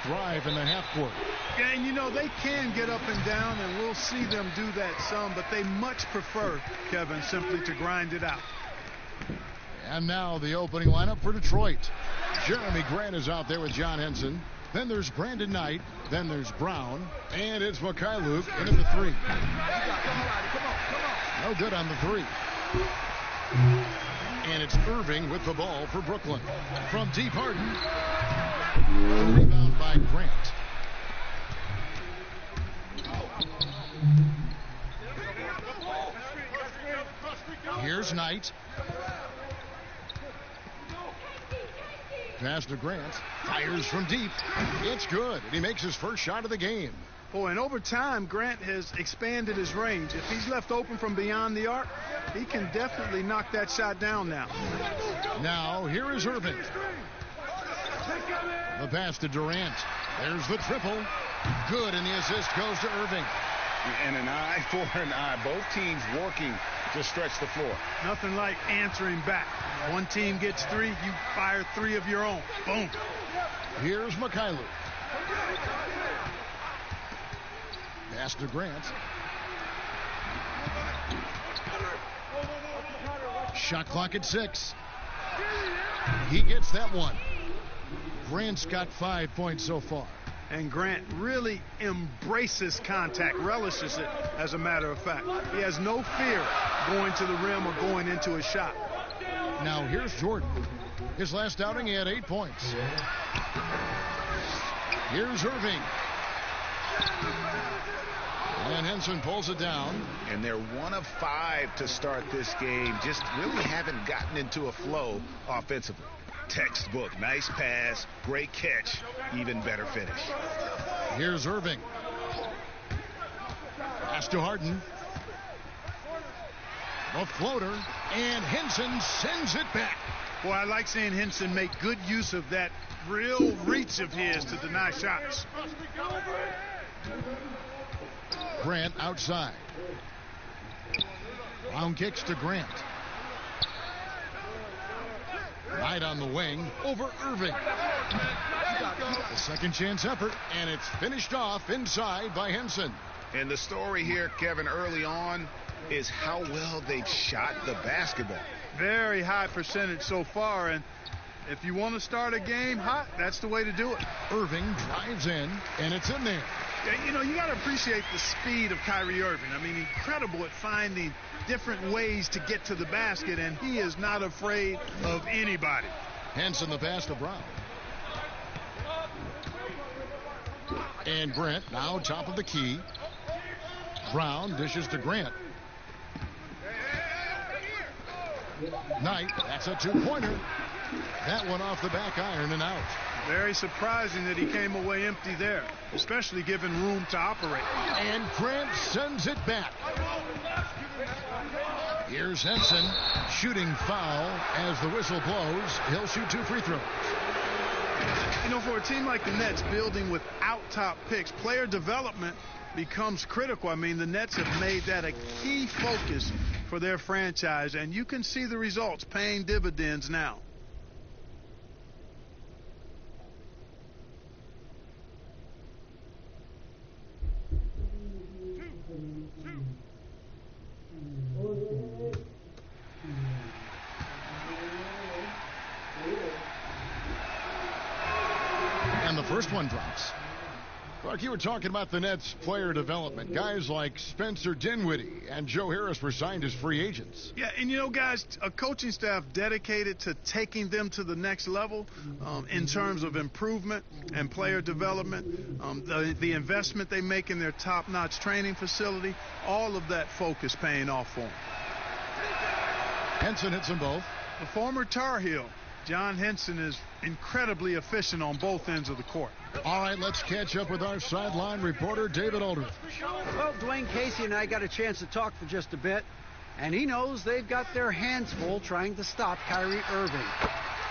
drive in the half court. Yeah, and you know, they can get up and down, and we'll see them do that some, but they much prefer, Kevin, simply to grind it out. And now the opening lineup for Detroit. Jeremy Grant is out there with John Henson. Then there's Brandon Knight. Then there's Brown. And it's Mikhailuk into the three. No good on the three. And it's Irving with the ball for Brooklyn. From deep, Harden. The rebound by Grant. Here's Knight. Pass to Grant. Fires from deep. It's good. And he makes his first shot of the game. Oh, and over time, Grant has expanded his range. If he's left open from beyond the arc, he can definitely knock that shot down now. Now, here is Irving. The pass to Durant. There's the triple. Good, and the assist goes to Irving. And an eye for an eye. Both teams working to stretch the floor. Nothing like answering back. One team gets three, you fire three of your own. Boom. Here's Mikhailuk. Pass to Grant. Shot clock at 6. He gets that one. Grant's got 5 points so far. And Grant really embraces contact, relishes it, as a matter of fact. He has no fear going to the rim or going into a shot. Now here's Jordan. His last outing, he had 8 points. Here's Irving. And Henson pulls it down. And they're 1 of 5 to start this game. Just really haven't gotten into a flow offensively. Textbook. Nice pass. Great catch. Even better finish. Here's Irving. Pass to Harden. A floater. And Henson sends it back. Boy, I like seeing Henson make good use of that real reach of his to deny shots. Grant outside. Brown kicks to Grant. Knight on the wing over Irving. The second chance effort, and it's finished off inside by Henson. And the story here, Kevin, early on is how well they've shot the basketball. Very high percentage so far, and if you want to start a game hot, that's the way to do it. Irving drives in, and it's in there. Yeah, you know, you got to appreciate the speed of Kyrie Irving. I mean, incredible at finding different ways to get to the basket, and he is not afraid of anybody. Henson the pass to Brown. And Grant now top of the key. Brown dishes to Grant. Knight, that's a two-pointer. That one off the back iron and out. Very surprising that he came away empty there, especially given room to operate. And Grant sends it back. Here's Henson, shooting foul as the whistle blows. He'll shoot 2 free throws. You know, for a team like the Nets building without top picks, player development becomes critical. I mean, the Nets have made that a key focus for their franchise, and you can see the results paying dividends now. And the first one drops. Clark, you were talking about the Nets player development. Guys like Spencer Dinwiddie and Joe Harris were signed as free agents. Yeah, and you know, guys, a coaching staff dedicated to taking them to the next level in terms of improvement and player development, the investment they make in their top-notch training facility, all of that focus paying off for them. Henson hits them both. The former Tar Heel, John Henson, is incredibly efficient on both ends of the court. All right, let's catch up with our sideline reporter, David Aldridge. Well, Dwayne Casey and I got a chance to talk for just a bit, and he knows they've got their hands full trying to stop Kyrie Irving,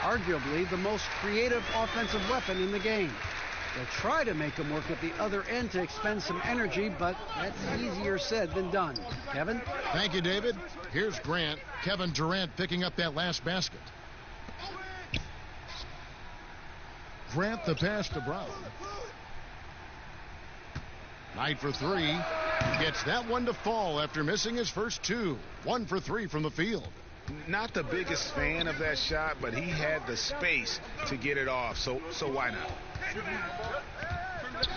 arguably the most creative offensive weapon in the game. They'll try to make him work at the other end to expend some energy, but that's easier said than done. Kevin? Thank you, David. Here's Grant. Kevin Durant picking up that last basket. Grant the pass to Brown. Knight for three. Gets that one to fall after missing his first two. 1 for 3 from the field. Not the biggest fan of that shot, but he had the space to get it off, so why not?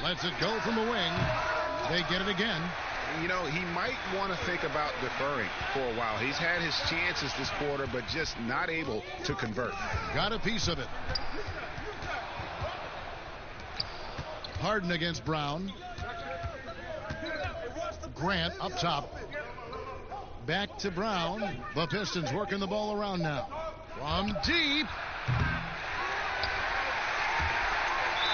Lets it go from the wing. They get it again. You know, he might want to think about deferring for a while. He's had his chances this quarter, but just not able to convert. Got a piece of it. Harden against Brown. Grant up top. Back to Brown. The Pistons working the ball around now. From deep.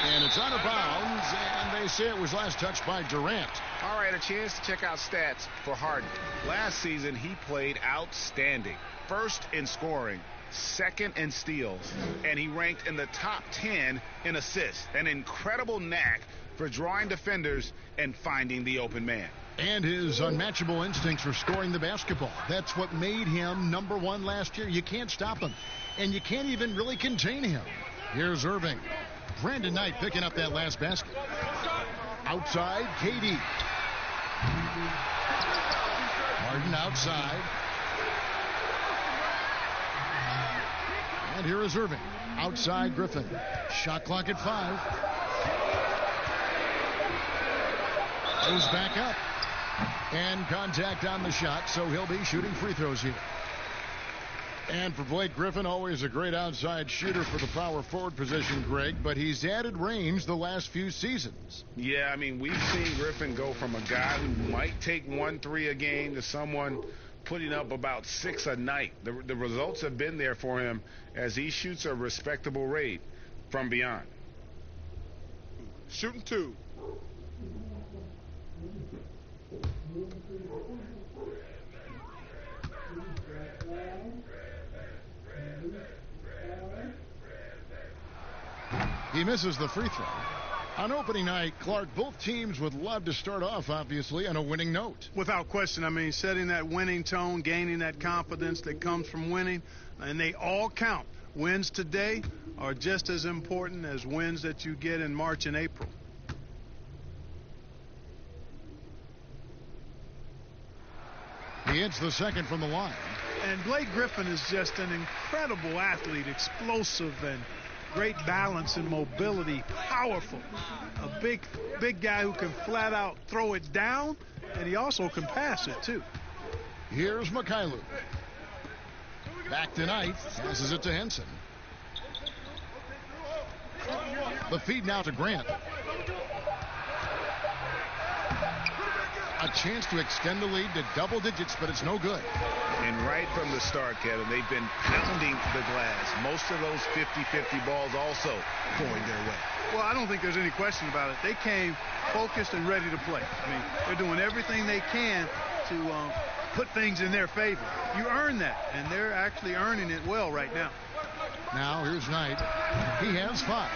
And it's out of bounds, and they say it was last touched by Durant. All right, a chance to check out stats for Harden. Last season, he played outstanding. First in scoring, second in steals, and he ranked in the top 10 in assists. An incredible knack for drawing defenders and finding the open man. And his unmatchable instincts for scoring the basketball. That's what made him #1 last year. You can't stop him, and you can't even really contain him. Here's Irving. Brandon Knight picking up that last basket. Outside, KD. Harden outside. And here is Irving. Outside, Griffin. Shot clock at 5. Goes back up. And contact on the shot, so he'll be shooting free throws here. And for Blake Griffin, always a great outside shooter for the power forward position, Greg, but he's added range the last few seasons. Yeah, I mean, we've seen Griffin go from a guy who might take 1-3 a game to someone putting up about 6 a night. The results have been there for him as he shoots a respectable rate from beyond. Shooting 2. He misses the free throw. On opening night, Clark, both teams would love to start off, obviously, on a winning note. Without question. I mean, setting that winning tone, gaining that confidence that comes from winning, and they all count. Wins today are just as important as wins that you get in March and April. He hits the second from the line. And Blake Griffin is just an incredible athlete, explosive and great balance and mobility, powerful. A big guy who can flat out throw it down, and he also can pass it too. Here's Mikhailuk. Back to Knight, passes it to Henson. The feed now to Grant. A chance to extend the lead to double digits, but it's no good. And right from the start, Kevin, they've been pounding the glass. Most of those 50-50 balls also going their way. Well, I don't think there's any question about it. They came focused and ready to play. I mean, they're doing everything they can to put things in their favor. You earn that, and they're actually earning it well right now. Now here's Knight. He has 5.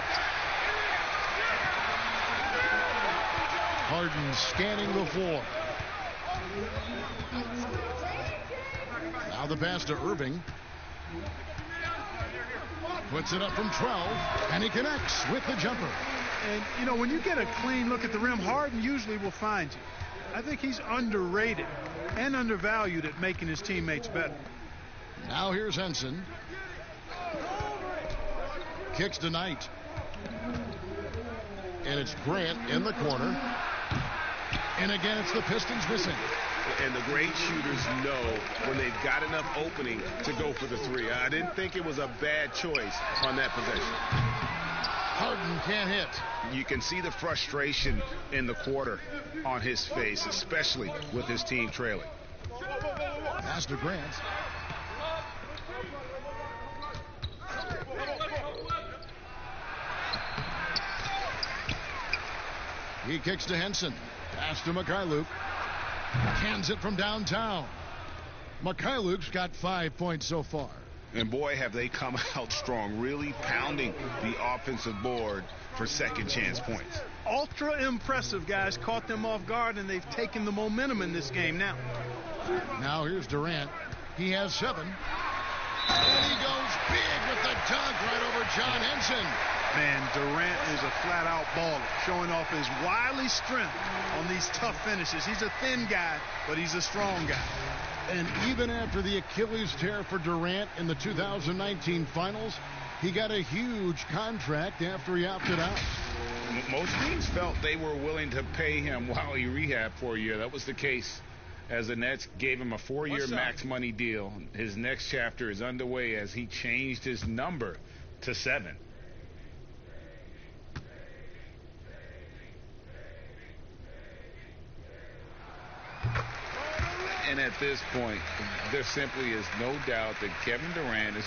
Harden scanning the floor. Now the pass to Irving. Puts it up from 12, and he connects with the jumper. And, you know, when you get a clean look at the rim, Harden usually will find you. I think he's underrated and undervalued at making his teammates better. Now here's Henson. Kicks to Knight. And it's Grant in the corner. And again, it's the Pistons missing. And the great shooters know when they've got enough opening to go for the 3. I didn't think it was a bad choice on that possession. Harden can't hit. You can see the frustration in the quarter on his face, especially with his team trailing. Pass to Grant. He kicks to Henson. Pass to Mikhailuk. Cans it from downtown. Mikhailuk's got 5 points so far. And boy, have they come out strong, really pounding the offensive board for second chance points. Ultra impressive, guys. Caught them off guard, and they've taken the momentum in this game now. Now here's Durant. He has 7. And he goes big with the dunk right over John Henson. Man, Durant is a flat-out baller, showing off his wily strength on these tough finishes. He's a thin guy, but he's a strong guy. And even after the Achilles tear for Durant in the 2019 finals, he got a huge contract after he opted out. Most teams felt they were willing to pay him while he rehabbed for a year. That was the case as the Nets gave him a 4-year max money deal. His next chapter is underway as he changed his number to 7. And at this point, there simply is no doubt that Kevin Durant is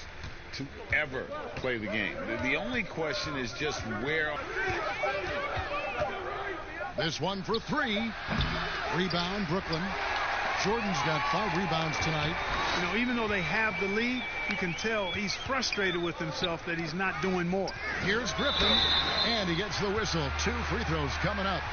to ever play the game. The only question is just where. This one for 3. Rebound, Brooklyn. Jordan's got 5 rebounds tonight. You know, even though they have the lead, you can tell he's frustrated with himself that he's not doing more. Here's Griffin, and he gets the whistle. 2 free throws coming up.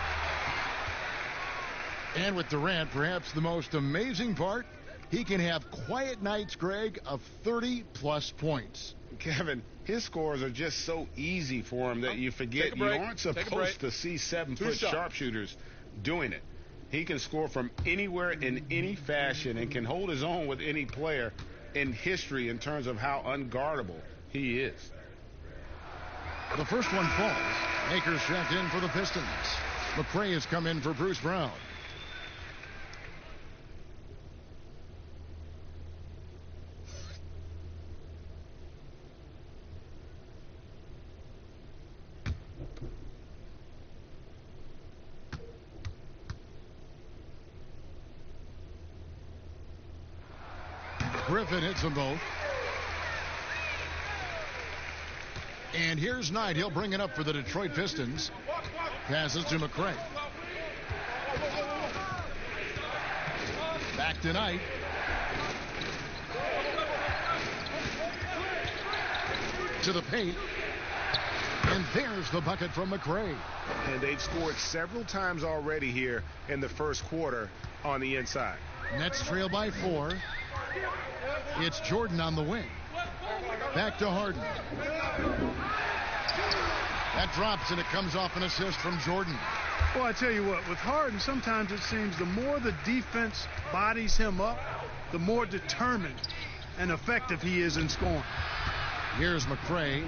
And with Durant, perhaps the most amazing part, he can have quiet nights, Greg, of 30-plus points. Kevin, his scores are just so easy for him that you forget you aren't supposed to see 7-foot sharpshooters doing it. He can score from anywhere in any fashion and can hold his own with any player in history in terms of how unguardable he is. The first one falls. Akers checked in for the Pistons. McRae has come in for Bruce Brown. Griffin hits them both. And here's Knight. He'll bring it up for the Detroit Pistons. Passes to McRae. Back to Knight. To the paint. And there's the bucket from McRae. And they've scored several times already here in the first quarter on the inside. Nets trail by 4. It's Jordan on the wing. Back to Harden. That drops, and it comes off an assist from Jordan. Well, I tell you what, with Harden, sometimes it seems the more the defense bodies him up, the more determined and effective he is in scoring. Here's McRae.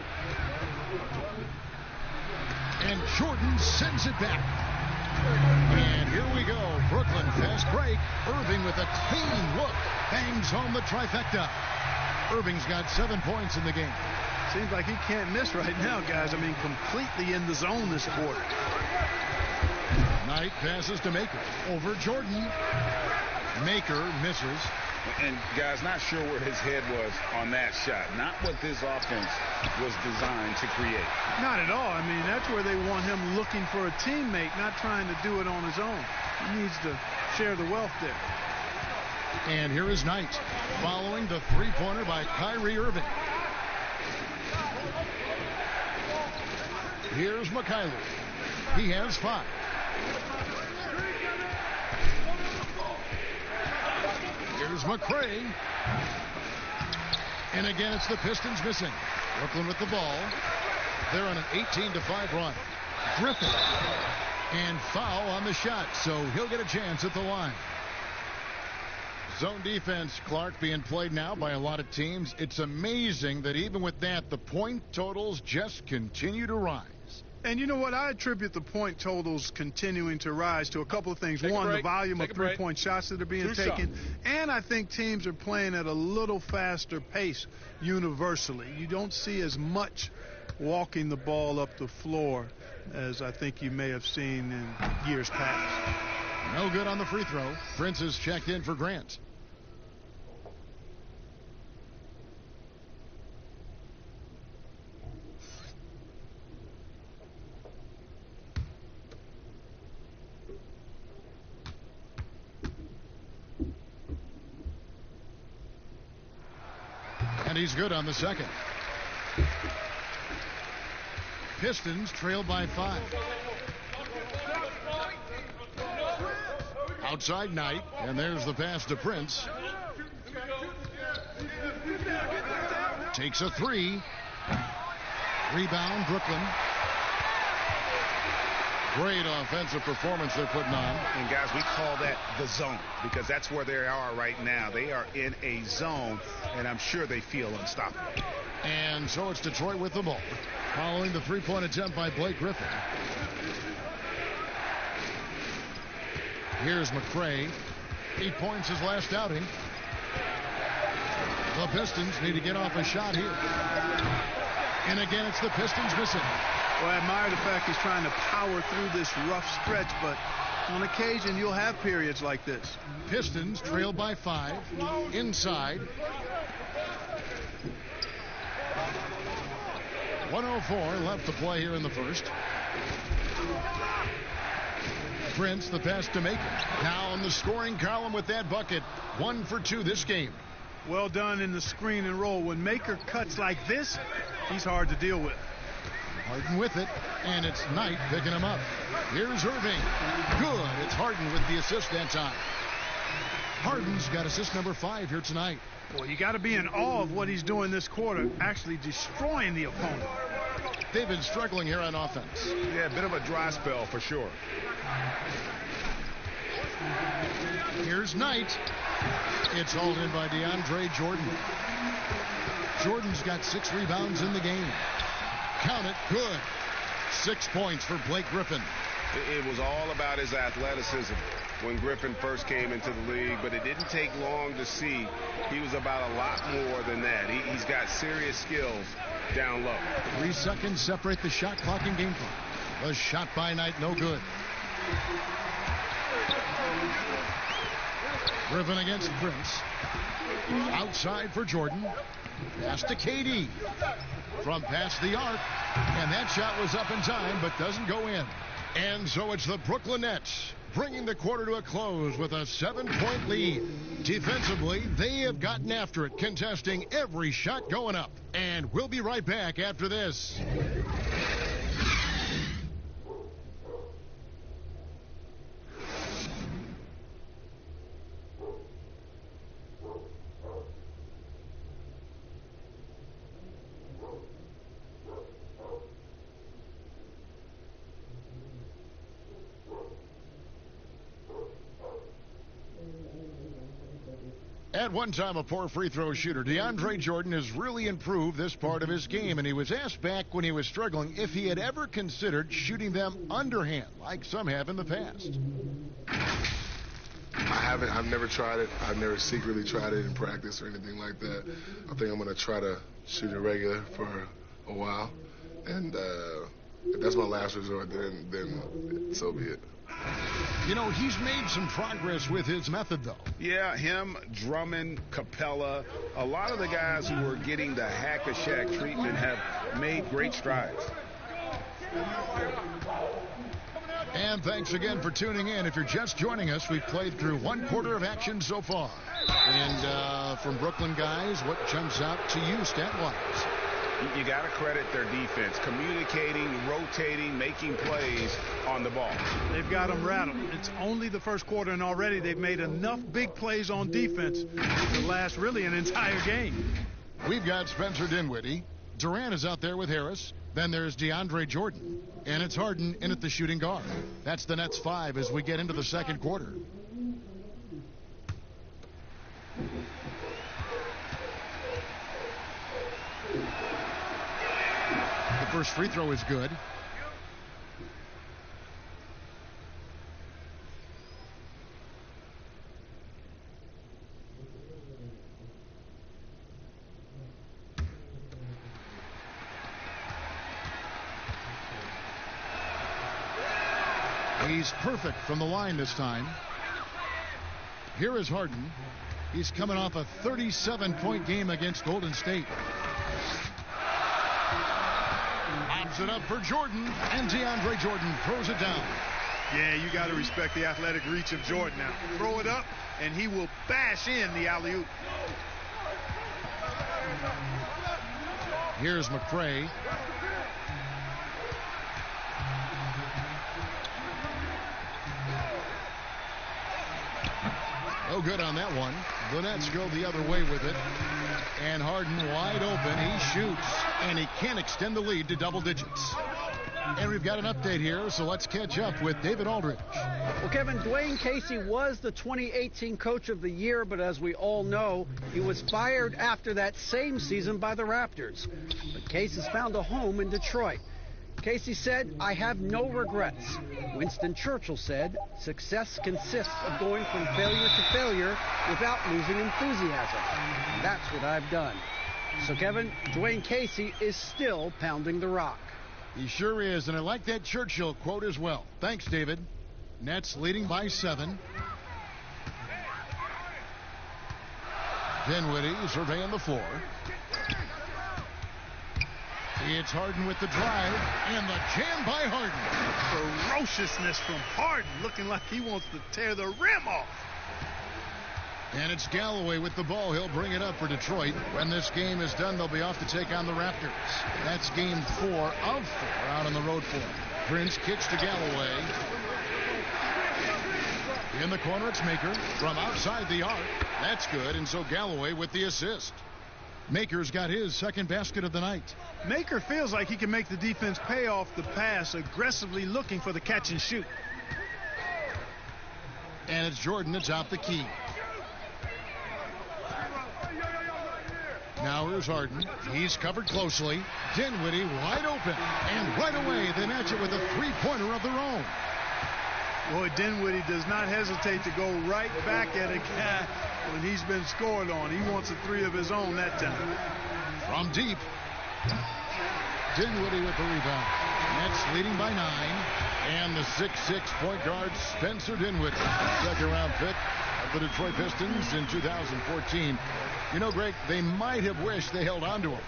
And Jordan sends it back. And here we go. Brooklyn fast break. Irving with a clean look. Bangs home the trifecta. Irving's got 7 points in the game. Seems like he can't miss right now, guys. I mean, completely in the zone this quarter. Knight passes to Maker. Over Jordan. Maker misses. And, guys, not sure where his head was on that shot. Not what this offense was designed to create. Not at all. I mean, that's where they want him looking for a teammate, not trying to do it on his own. He needs to share the wealth there. And here is Knight following the three-pointer by Kyrie Irving. Here's McKayler. He has 5. Here's McRae. And again, it's the Pistons missing. Brooklyn with the ball. They're on an 18-5 run. Griffin. And foul on the shot, so he'll get a chance at the line. Zone defense, Clark, being played now by a lot of teams. It's amazing that even with that, the point totals just continue to rise. And you know what? I attribute the point totals continuing to rise to a couple of things. One, the volume of three-point shots that are being taken. And I think teams are playing at a little faster pace universally. You don't see as much walking the ball up the floor as I think you may have seen in years past. No good on the free throw. Prince is checked in for Grant. And he's good on the second. Pistons trailed by 5. Outside Knight, and there's the pass to Prince. Takes a 3. Rebound, Brooklyn. Great offensive performance they're putting on. And guys, we call that the zone because that's where they are right now. They are in a zone, and I'm sure they feel unstoppable. And so it's Detroit with the ball, following the three-point attempt by Blake Griffin. Here's McCray. 8 points his last outing. The Pistons need to get off a shot here. And again, it's the Pistons missing. Well, I admire the fact he's trying to power through this rough stretch, but on occasion you'll have periods like this. Pistons trail by 5. Inside. 1:04 left to play here in the first. Prince, the pass to Maker. Now on the scoring column with that bucket. 1 for 2 this game. Well done in the screen and roll. When Maker cuts like this, he's hard to deal with. Harden with it, and it's Knight picking him up. Here's Irving. Good. It's Harden with the assist that time. Harden's got assist number 5 here tonight. Well, you got to be in awe of what he's doing this quarter, actually destroying the opponent. They've been struggling here on offense. Yeah, a bit of a dry spell for sure. Here's Knight. It's hauled in by DeAndre Jordan. Jordan's got 6 rebounds in the game. Count it. Good. 6 points for Blake Griffin. It was all about his athleticism when Griffin first came into the league, but it didn't take long to see he was about a lot more than that. He's got serious skills down low. 3 seconds separate the shot clock and game clock. A shot by Knight, no good. Griffin against Prince. Outside for Jordan. Pass to KD. From past the arc. And that shot was up in time, but doesn't go in. And so it's the Brooklyn Nets bringing the quarter to a close with a 7-point lead. Defensively, they have gotten after it, contesting every shot going up. And we'll be right back after this. At one time a poor free throw shooter, DeAndre Jordan has really improved this part of his game, and he was asked back when he was struggling if he had ever considered shooting them underhand like some have in the past. I haven't. I've never tried it. I've never secretly tried it in practice or anything like that. I think I'm going to try to shoot it regular for a while, and if that's my last resort, then so be it. You know, he's made some progress with his method, though. Yeah, him, Drummond, Capella, a lot of the guys who were getting the hack-a-shack treatment have made great strides. And thanks again for tuning in. If you're just joining us, we've played through 1 quarter of action so far. And from Brooklyn guys, what jumps out to you stat-wise? You got to credit their defense, communicating, rotating, making plays on the ball. They've got them rattled. It's only the first quarter, and already they've made enough big plays on defense to last really an entire game. We've got Spencer Dinwiddie. Durant is out there with Harris. Then there's DeAndre Jordan. And it's Harden in at the shooting guard. That's the Nets 5 as we get into the second quarter. The first free throw is good. He's perfect from the line this time. Here is Harden. He's coming off a 37-point game against Golden State. Pops it up for Jordan, and DeAndre Jordan throws it down. Yeah, you got to respect the athletic reach of Jordan now. Throw it up, and he will bash in the alley-oop. Here's McCray. No good on that one. The Nets go the other way with it. And Harden wide open. He shoots. And he can't extend the lead to double digits. And we've got an update here, so let's catch up with David Aldridge. Well, Kevin, Dwayne Casey was the 2018 Coach of the Year, but as we all know, he was fired after that same season by the Raptors. But Casey has found a home in Detroit. Casey said, "I have no regrets." Winston Churchill said, "Success consists of going from failure to failure without losing enthusiasm. And that's what I've done." So, Kevin, Dwayne Casey is still pounding the rock. He sure is, and I like that Churchill quote as well. Thanks, David. Nets leading by 7. Dinwiddie surveying the floor. It's Harden with the drive, and the jam by Harden. Ferociousness from Harden, looking like he wants to tear the rim off. And it's Galloway with the ball. He'll bring it up for Detroit. When this game is done, they'll be off to take on the Raptors. That's game 4 of 4 out on the road for them. Prince kicks to Galloway. In the corner, it's Maker from outside the arc. That's good, and so Galloway with the assist. Maker's got his second basket of the night. Maker feels like he can make the defense pay off the pass, aggressively looking for the catch and shoot. And it's Jordan that's out the key. Now here's Harden. He's covered closely. Dinwiddie wide open. And right away they match it with a three-pointer of their own. Boy, Dinwiddie does not hesitate to go right back at a guy when he's been scored on. He wants a three of his own that time. From deep. Dinwiddie with the rebound. Nets leading by 9. And the 6'6" point guard Spencer Dinwiddie. Second-round pick of the Detroit Pistons in 2014. You know, Greg, they might have wished they held on to him.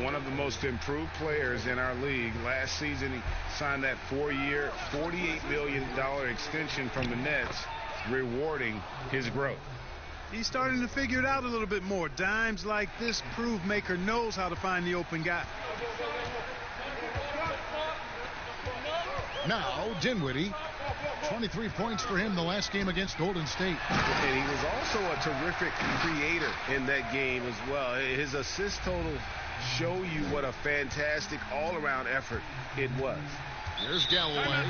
One of the most improved players in our league. Last season, he signed that 4-year, $48 million extension from the Nets, rewarding his growth. He's starting to figure it out a little bit more. Dimes like this prove Maker knows how to find the open guy. Now, Dinwiddie. 23 points for him the last game against Golden State. And he was also a terrific creator in that game as well. His assist total show you what a fantastic all-around effort it was. Here's Galloway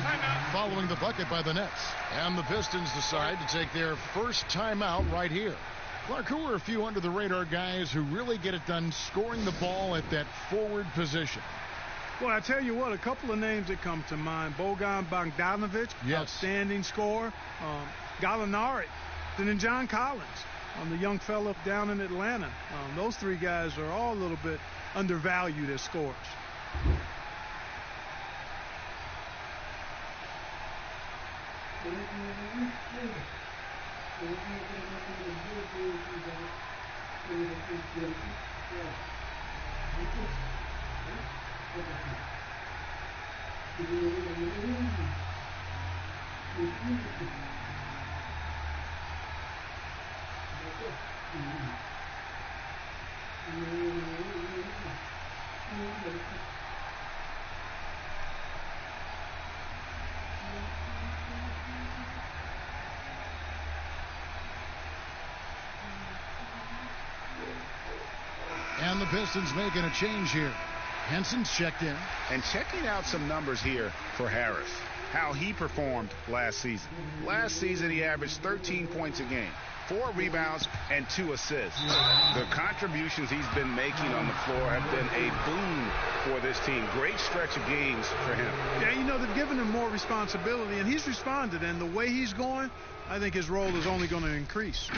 following the bucket by the Nets. And the Pistons decide to take their first timeout right here. Clark, who are a few under-the-radar guys who really get it done scoring the ball at that forward position? Well, I tell you what, a couple of names that come to mind. Bogan Bogdanovic, yes, outstanding scorer. Gallinari, then John Collins, the young fellow down in Atlanta. Those three guys are all a little bit undervalued as scorers. And the Pistons making a change here. Henson's checked in. And checking out some numbers here for Harris. How he performed last season. Last season he averaged 13 points a game, 4 rebounds, and 2 assists. The contributions he's been making on the floor have been a boon for this team. Great stretch of games for him. Yeah, you know, they've given him more responsibility, and he's responded. And the way he's going, I think his role is only going to increase.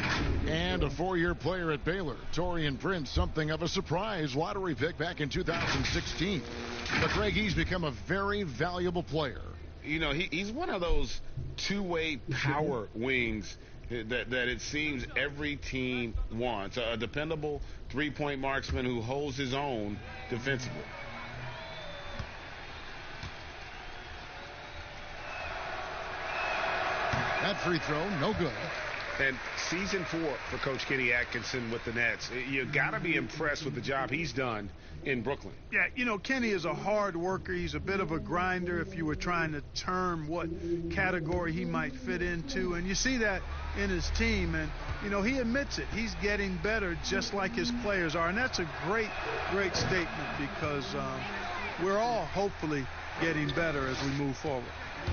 And a 4-year player at Baylor, Taurean Prince, something of a surprise lottery pick back in 2016. But Greg, he's become a very valuable player. You know, he's one of those two-way power wings that it seems every team wants. A dependable three-point marksman who holds his own defensively. That free throw, no good. And season 4 for Coach Kenny Atkinson with the Nets. You got to be impressed with the job he's done in Brooklyn. Yeah, you know, Kenny is a hard worker. He's a bit of a grinder if you were trying to term what category he might fit into. And you see that in his team. And, you know, he admits it. He's getting better just like his players are. And that's a great, great statement because we're all hopefully getting better as we move forward.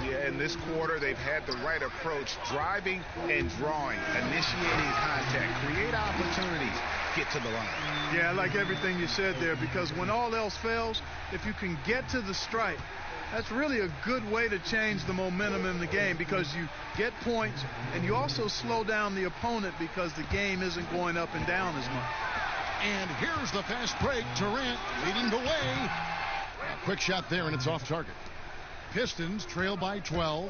Yeah, in this quarter, they've had the right approach, driving and drawing, initiating contact, create opportunities, get to the line. Yeah, I like everything you said there, because when all else fails, if you can get to the stripe, that's really a good way to change the momentum in the game, because you get points and you also slow down the opponent because the game isn't going up and down as much. And here's the fast break. Durant leading the way. A quick shot there, and it's off target. Pistons trail by 12.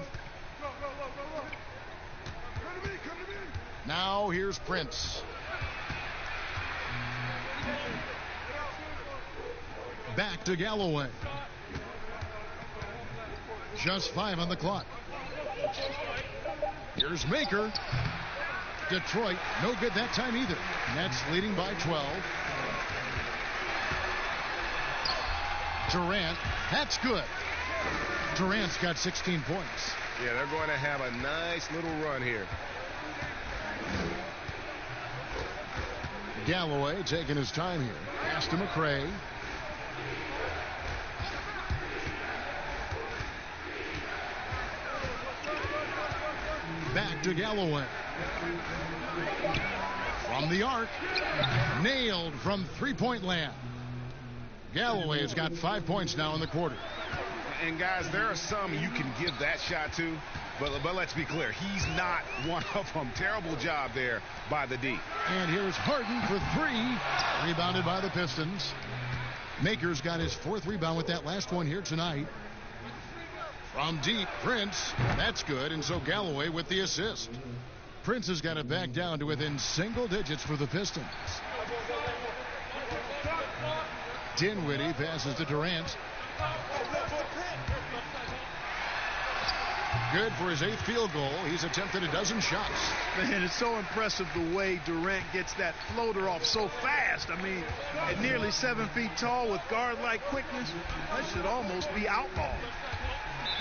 Now here's Prince. Back to Galloway. Just 5 on the clock. Here's Maker. Detroit, no good that time either. Nets leading by 12. Durant, that's good. Durant's got 16 points. Yeah, they're going to have a nice little run here. Galloway taking his time here. Pass to McRae. Back to Galloway. From the arc. Nailed from three-point land. Galloway has got 5 points now in the quarter. And, guys, there are some you can give that shot to, but let's be clear. He's not one of them. Terrible job there by the D. And here's Harden for 3. Rebounded by the Pistons. Maker's got his 4th rebound with that last one here tonight. From deep, Prince. That's good, and so Galloway with the assist. Prince has got it back down to within single digits for the Pistons. Dinwiddie passes to Durant. Good for his 8th field goal. He's attempted a dozen shots. Man, it's so impressive the way Durant gets that floater off so fast. I mean, at nearly 7 feet tall with guard-like quickness, that should almost be outlawed.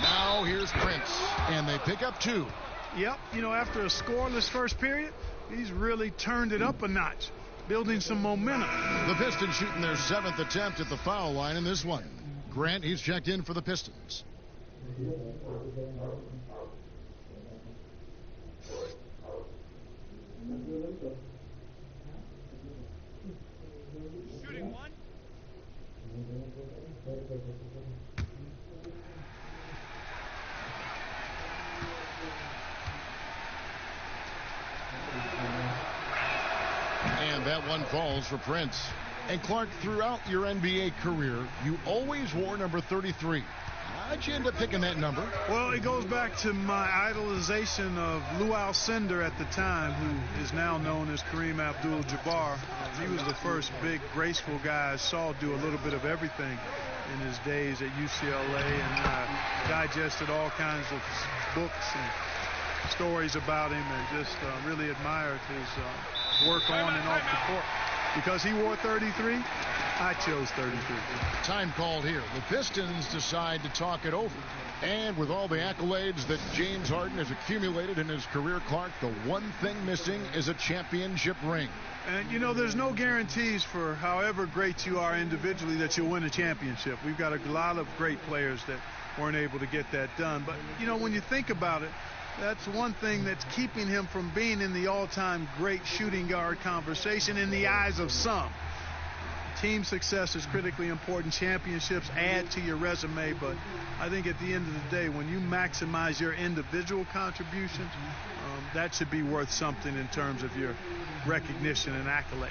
Now here's Prince, and they pick up 2. Yep, you know, after a scoreless first period, he's really turned it up a notch, building some momentum. The Pistons shooting their 7th attempt at the foul line in this one. Grant, he's checked in for the Pistons. Shooting 1. And that one falls for Prince. And Clark, throughout your NBA career, you always wore number 33. How'd you end up picking that number? Well, it goes back to my idolization of Lou Alcindor at the time, who is now known as Kareem Abdul-Jabbar. He was the first big, graceful guy I saw do a little bit of everything in his days at UCLA, and digested all kinds of books and stories about him, and just really admired his work on and off the court. Because he wore 33, I chose 33. Time called here. The Pistons decide to talk it over. And with all the accolades that James Harden has accumulated in his career, Clark, the one thing missing is a championship ring. And, you know, there's no guarantees for however great you are individually that you'll win a championship. We've got a lot of great players that weren't able to get that done. But, you know, when you think about it, that's one thing that's keeping him from being in the all-time great shooting guard conversation in the eyes of some. Team success is critically important. Championships add to your resume, but I think at the end of the day, when you maximize your individual contributions, that should be worth something in terms of your recognition and accolades.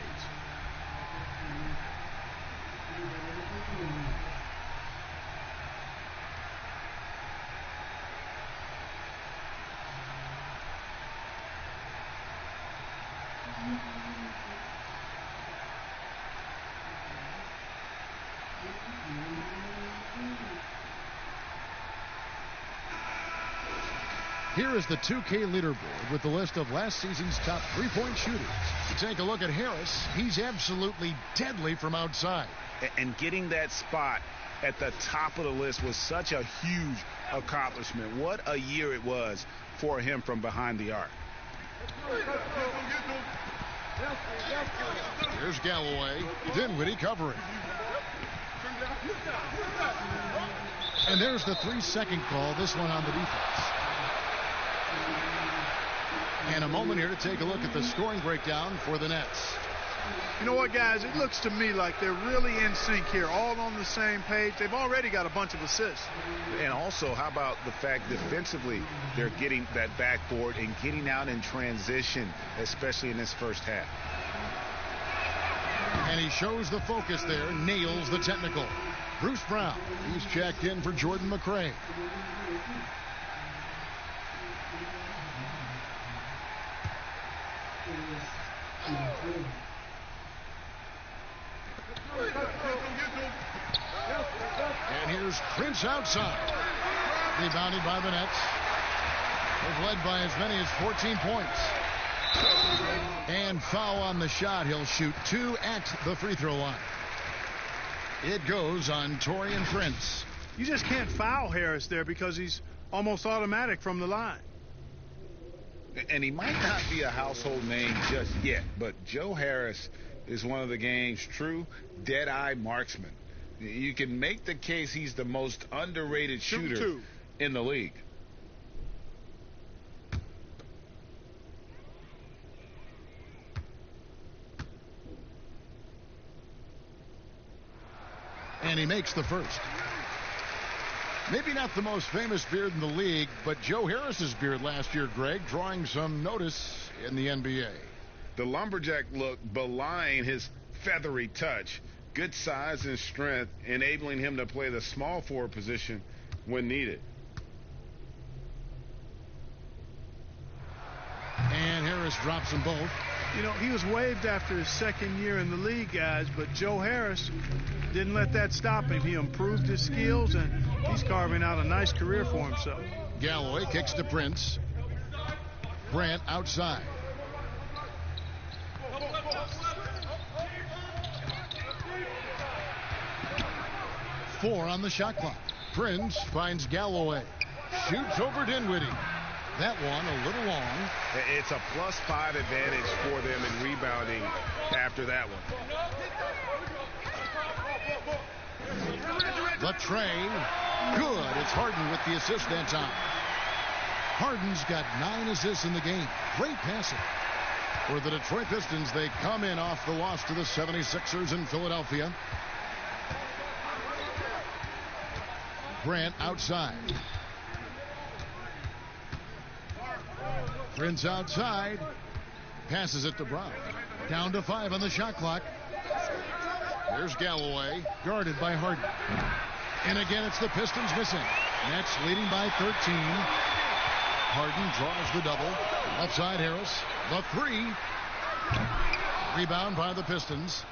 Here is the 2K leaderboard with the list of last season's top three-point shooters. You take a look at Harris. He's absolutely deadly from outside. And getting that spot at the top of the list was such a huge accomplishment. What a year it was for him from behind the arc. Here's Galloway. Dinwiddie covering. And there's the 3-second call, this one on the defense. And a moment here to take a look at the scoring breakdown for the Nets. You know what, guys? It looks to me like they're really in sync here, all on the same page. They've already got a bunch of assists. And also, how about the fact defensively they're getting that backboard and getting out in transition, especially in this first half. And he shows the focus there, nails the technical. Bruce Brown, he's checked in for Jordan McRae. And here's Prince outside. Rebounded by the Nets. They've led by as many as 14 points. And foul on the shot. He'll shoot 2 at the free throw line. It goes on Taurean Prince. You just can't foul Harris there because he's almost automatic from the line. And he might not be a household name just yet, but Joe Harris is one of the game's true dead-eye marksmen. You can make the case he's the most underrated shooter in the league. And he makes the first. Maybe not the most famous beard in the league, but Joe Harris's beard last year, Greg, drawing some notice in the NBA. The lumberjack look belying his feathery touch. Good size and strength, enabling him to play the small forward position when needed. And Harris drops them both. You know, he was waived after his second year in the league, guys, but Joe Harris didn't let that stop him. He improved his skills, and he's carving out a nice career for himself. Galloway kicks to Prince. Grant outside. Four on the shot clock. Prince finds Galloway. Shoots over Dinwiddie. That one a little long. It's a +5 advantage for them in rebounding after that one. The tray. Good. It's Harden with the assist that time. Harden's got 9 assists in the game. Great passing. For the Detroit Pistons, they come in off the loss to the 76ers in Philadelphia. Grant outside. Prince outside. Passes it to Brown. Down to 5 on the shot clock. There's Galloway, guarded by Harden. And again, it's the Pistons missing. Nets leading by 13. Harden draws the double. Outside Harris. The 3. Rebound by the Pistons.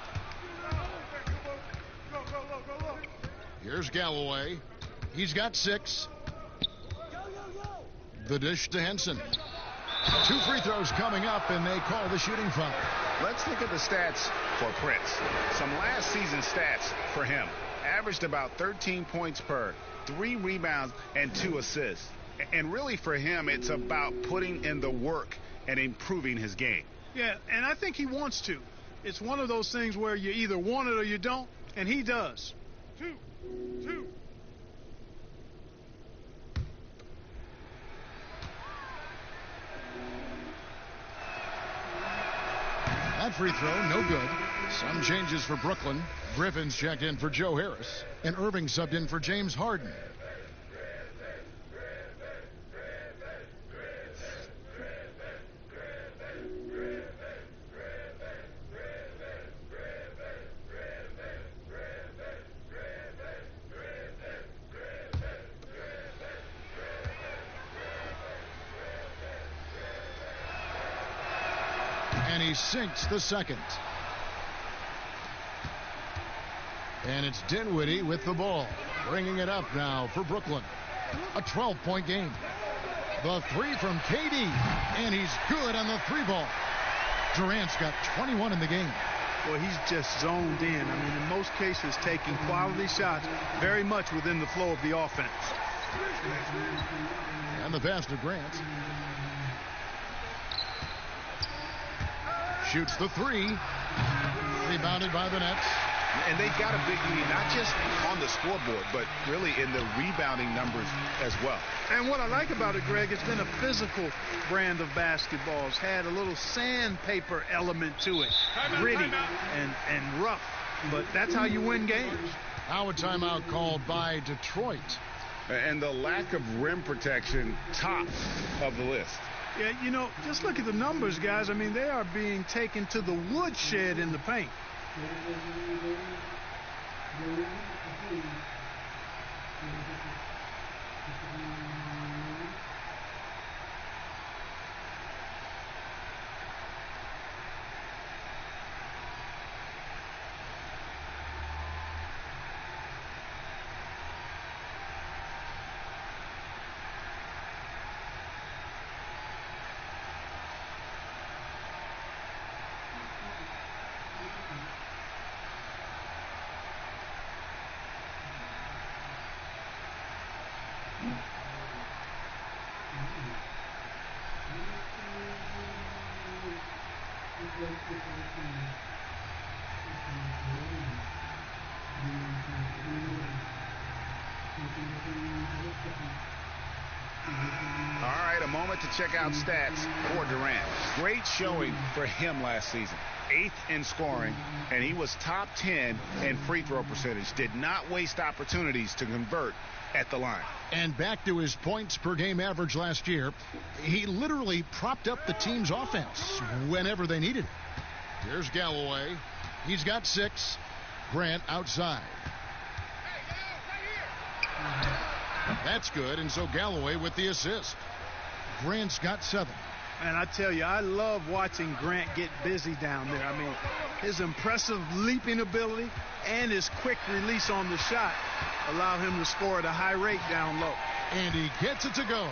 Here's Galloway. He's got 6. The dish to Henson. 2 free throws coming up, and they call the shooting foul. Let's look at the stats for Prince. Some last season stats for him. Averaged about 13 points per, 3 rebounds, and 2 assists. And really for him, it's about putting in the work and improving his game. Yeah, and I think he wants to. It's one of those things where you either want it or you don't, and he does. 2. That free throw, no good. Some changes for Brooklyn. Griffin's checked in for Joe Harris. And Irving subbed in for James Harden. And he sinks the second. And it's Dinwiddie with the ball. Bringing it up now for Brooklyn. A 12-point game. The three from KD, and he's good on the three ball. Durant's got 21 in the game. Well, he's just zoned in. I mean, in most cases, taking quality shots very much within the flow of the offense. And the pass to Grant. Shoots the three. Rebounded by the Nets. And they got a big lead, not just on the scoreboard, but really in the rebounding numbers as well. And what I like about it, Greg, it's been a physical brand of basketball. It's had a little sandpaper element to it. Gritty and rough. But that's how you win games. Now a timeout called by Detroit. And the lack of rim protection, top of the list. Yeah, you know, just look at the numbers, guys. I mean, they are being taken to the woodshed in the paint. All right, a moment to check out stats for Durant. Great showing for him last season. 8th in scoring, and he was top 10 in free throw percentage. Did not waste opportunities to convert at the line. And back to his points per game average last year, he literally propped up the team's offense whenever they needed it. Here's Galloway. He's got 6. Grant outside. That's good, and so Galloway with the assist. Grant's got 7. And I tell you, I love watching Grant get busy down there. I mean, his impressive leaping ability and his quick release on the shot allow him to score at a high rate down low. And he gets it to go.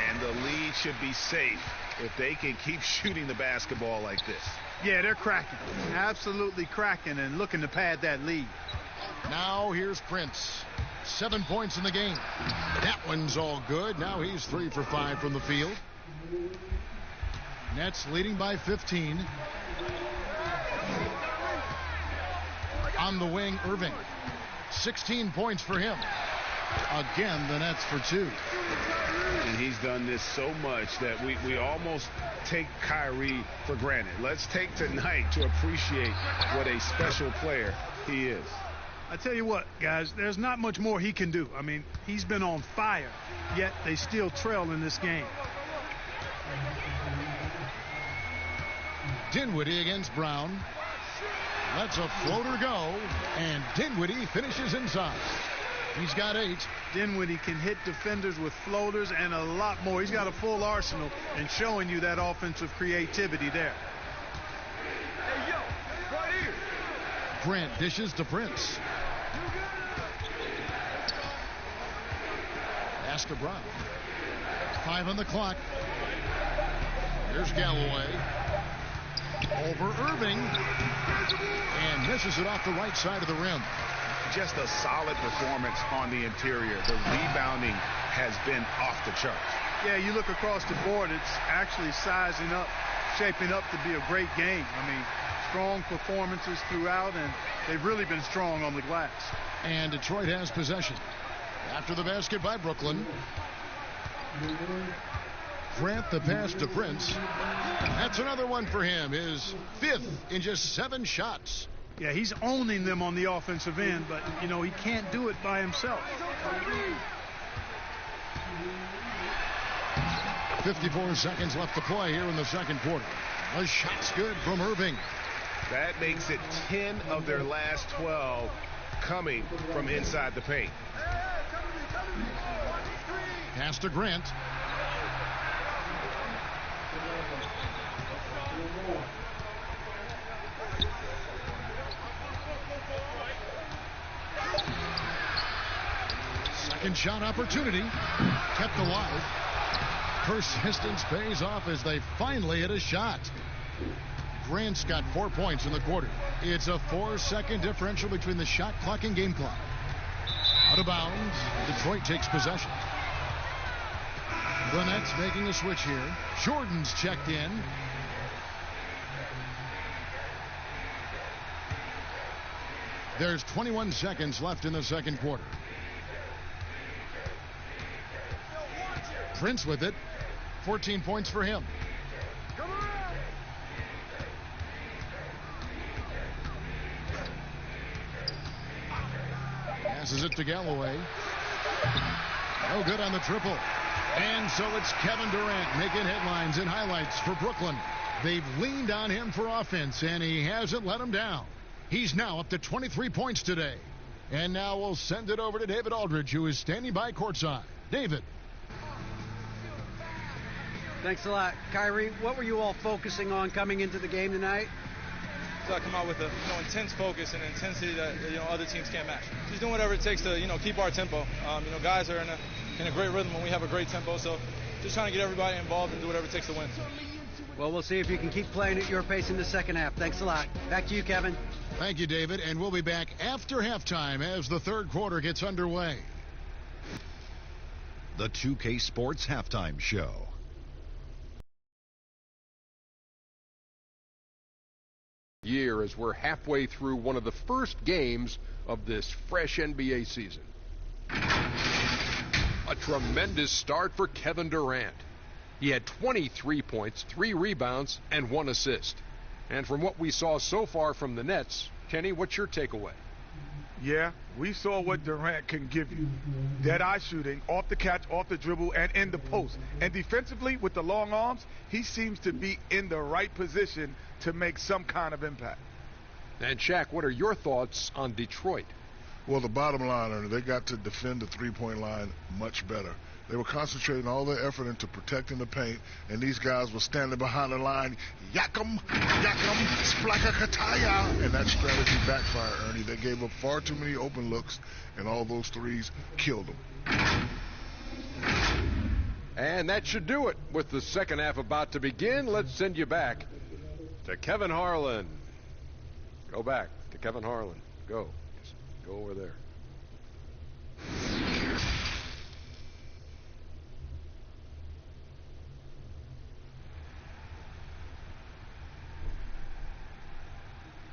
And the lead should be safe if they can keep shooting the basketball like this. Yeah, they're cracking. Absolutely cracking and looking to pad that lead. Now here's Prince. 7 points in the game. That one's all good. Now he's 3 for 5 from the field. Nets leading by 15. On the wing, Irving. 16 points for him. Again, the Nets for 2. And he's done this so much that we almost take Kyrie for granted. Let's take tonight to appreciate what a special player he is. I tell you what, guys, there's not much more he can do. I mean, he's been on fire, yet they still trail in this game. Dinwiddie against Brown. Lets a floater go, and Dinwiddie finishes inside. He's got 8. Dinwiddie can hit defenders with floaters and a lot more. He's got a full arsenal and showing you that offensive creativity there. Hey, yo, right here. Grant dishes to Prince. Pass to Brown. 5 on the clock. Here's Galloway. Over Irving. And misses it off the right side of the rim. Just a solid performance on the interior. The rebounding has been off the charts. Yeah, you look across the board, it's actually sizing up, shaping up to be a great game. I mean, strong performances throughout, and they've really been strong on the glass. And Detroit has possession. After the basket by Brooklyn. Grant the pass to Prince. That's another one for him. His 5th in just 7 shots. Yeah, he's owning them on the offensive end, but, you know, he can't do it by himself. 54 seconds left to play here in the second quarter. The shot's good from Irving. That makes it 10 of their last 12 coming from inside the paint. Pass to Grant. Second shot opportunity. Kept alive. Persistence pays off as they finally hit a shot. Grant's got 4 points in the quarter. It's a 4-second differential between the shot clock and game clock. Out of bounds. Detroit takes possession. The Nets making a switch here. Jordan's checked in. There's 21 seconds left in the second quarter. Prince with it. 14 points for him. Passes it to Galloway. No good on the triple. And so it's Kevin Durant making headlines and highlights for Brooklyn. They've leaned on him for offense, and he hasn't let them down. He's now up to 23 points today. And now we'll send it over to David Aldridge, who is standing by courtside. David. Thanks a lot. Kyrie, what were you all focusing on coming into the game tonight? So I come out with a intense focus and intensity that other teams can't match. Just doing whatever it takes to keep our tempo. Guys are in a great rhythm when we have a great tempo. So just trying to get everybody involved and do whatever it takes to win. Well, we'll see if you can keep playing at your pace in the second half. Thanks a lot. Back to you, Kevin. Thank you, David. And we'll be back after halftime as the third quarter gets underway. The 2K Sports Halftime Show. Year as we're halfway through one of the first games of this fresh NBA season. A tremendous start for Kevin Durant. He had 23 points, 3 rebounds, and 1 assist. And from what we saw so far from the Nets, Kenny, what's your takeaway? Yeah, we saw what Durant can give you. Dead-eye shooting, off the catch, off the dribble, and in the post. And defensively, with the long arms, he seems to be in the right position to make some kind of impact. And Shaq, what are your thoughts on Detroit? Well, the bottom line, they got to defend the three-point line much better. They were concentrating all their effort into protecting the paint, and these guys were standing behind the line, yakum, splakakataya, and that strategy backfired, Ernie. They gave up far too many open looks, and all those threes killed them. And that should do it. With the second half about to begin, let's send you back to Kevin Harlan. Go back to Kevin Harlan. Go. Just go over there.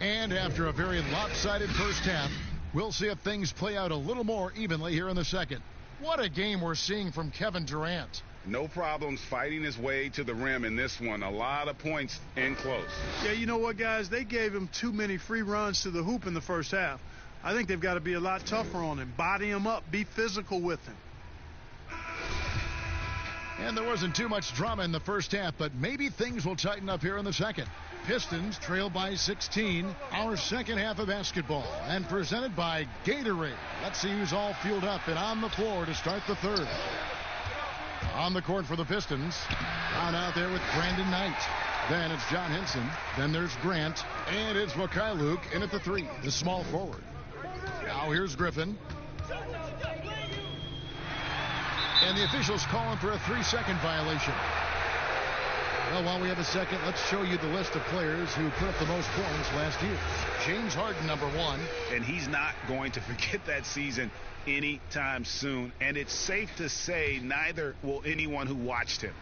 And after a very lopsided first half, we'll see if things play out a little more evenly here in the second. What a game we're seeing from Kevin Durant. No problems fighting his way to the rim in this one. A lot of points in close. Yeah, you know what, guys? They gave him too many free runs to the hoop in the first half. I think they've got to be a lot tougher on him. Body him up. Be physical with him. And there wasn't too much drama in the first half, but maybe things will tighten up here in the second. Pistons trail by 16. Our second half of basketball, and presented by Gatorade. Let's see who's all fueled up and on the floor to start the third. On the court for the Pistons. On out there with Brandon Knight. Then it's John Henson. Then there's Grant. And it's Mikhailuk in at the 3, the small forward. Now here's Griffin. And the officials calling for a 3-second violation. Well, while we have a second, let's show you the list of players who put up the most points last year. James Harden, number 1. And he's not going to forget that season anytime soon. And it's safe to say neither will anyone who watched him.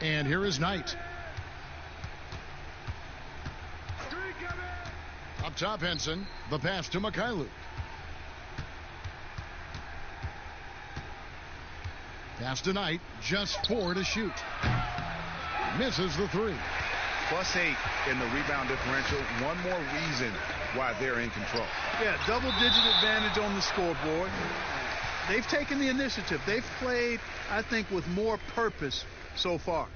And here is Knight. Up top, Henson. The pass to Mikhailuk. Pass to Knight. Just 4 to shoot. Misses the 3. +8 in the rebound differential. One more reason why they're in control. Yeah, double-digit advantage on the scoreboard. They've taken the initiative. They've played, I think, with more purpose so far.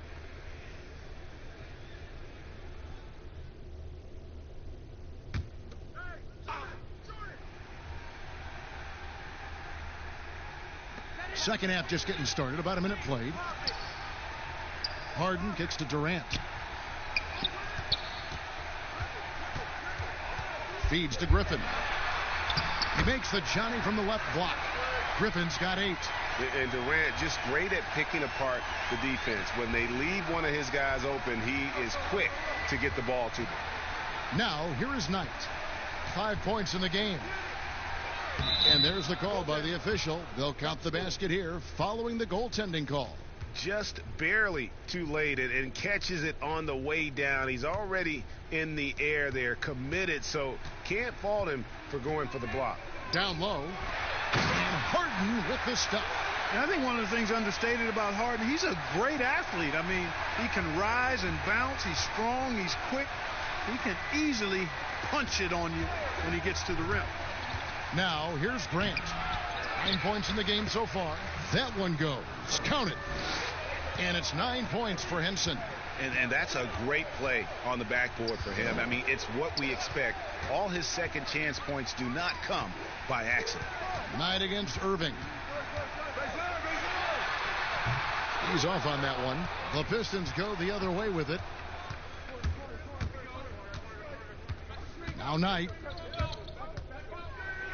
Second half just getting started. About a minute played. Harden kicks to Durant. Feeds to Griffin. He makes the Johnny from the left block. Griffin's got 8. And Durant just great at picking apart the defense. When they leave one of his guys open, he is quick to get the ball to them. Now, here is Knight. 5 points in the game. And there's the call by the official. They'll count the basket here following the goaltending call. Just barely too late and catches it on the way down. He's already in the air there, committed, so can't fault him for going for the block. Down low, and Harden with the stuff. And I think one of the things understated about Harden, he's a great athlete. I mean, he can rise and bounce. He's strong. He's quick. He can easily punch it on you when he gets to the rim. Now, here's Grant. 9 points in the game so far. That one goes. Count it. And it's 9 points for Henson. And that's a great play on the backboard for him. I mean, it's what we expect. All his second chance points do not come by accident. Knight against Irving. He's off on that one. The Pistons go the other way with it. Now Knight.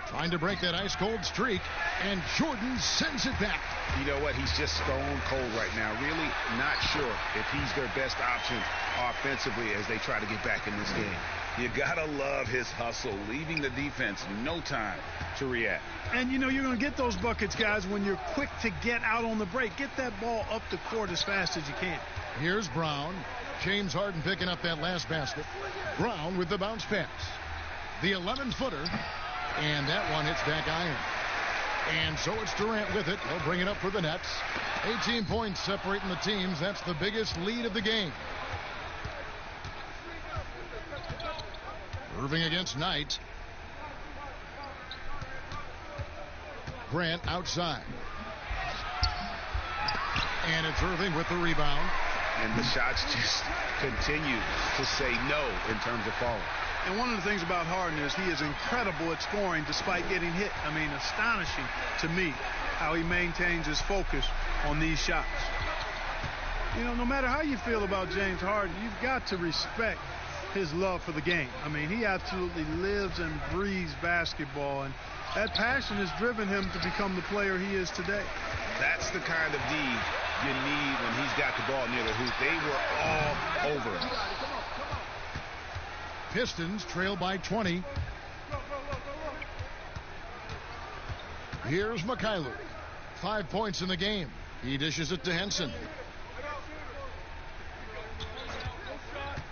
Trying to break that ice-cold streak, and Jordan sends it back. You know what? He's just stone cold right now. Really not sure if he's their best option offensively as they try to get back in this game. You gotta love his hustle, leaving the defense no time to react. And, you know, you're going to get those buckets, guys, when you're quick to get out on the break. Get that ball up the court as fast as you can. Here's Brown. James Harden picking up that last basket. Brown with the bounce pass. The 11-footer. And that one hits back iron. And so it's Durant with it. He'll bring it up for the Nets. 18 points separating the teams. That's the biggest lead of the game. Irving against Knight. Grant outside. And it's Irving with the rebound. And the shots just continue to say no in terms of falling. And one of the things about Harden is he is incredible at scoring despite getting hit. I mean, astonishing to me how he maintains his focus on these shots. You know, no matter how you feel about James Harden, you've got to respect his love for the game. I mean, he absolutely lives and breathes basketball, and that passion has driven him to become the player he is today. That's the kind of D you need when he's got the ball near the hoop. They were all over him. Pistons trail by 20. Here's Mikhailuk. 5 points in the game. He dishes it to Henson.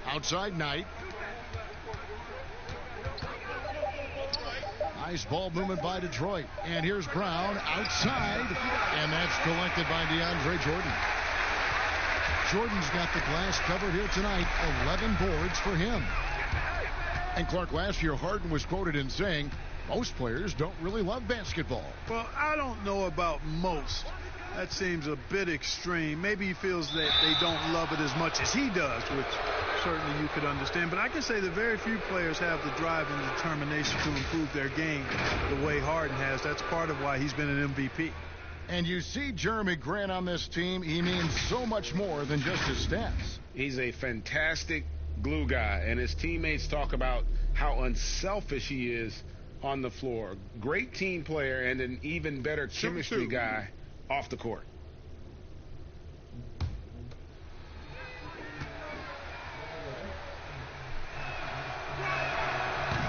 Outside Knight. Nice ball movement by Detroit. And here's Brown outside. And that's collected by DeAndre Jordan. Jordan's got the glass covered here tonight. 11 boards for him. And Clark, last year Harden was quoted in saying most players don't really love basketball. Well, I don't know about most. That seems a bit extreme. Maybe he feels that they don't love it as much as he does, which certainly you could understand. But I can say that very few players have the drive and determination to improve their game the way Harden has. That's part of why he's been an MVP. And you see Jeremy Grant on this team. He means so much more than just his stats. He's a fantastic glue guy, and his teammates talk about how unselfish he is on the floor. Great team player and an even better chemistry guy off the court.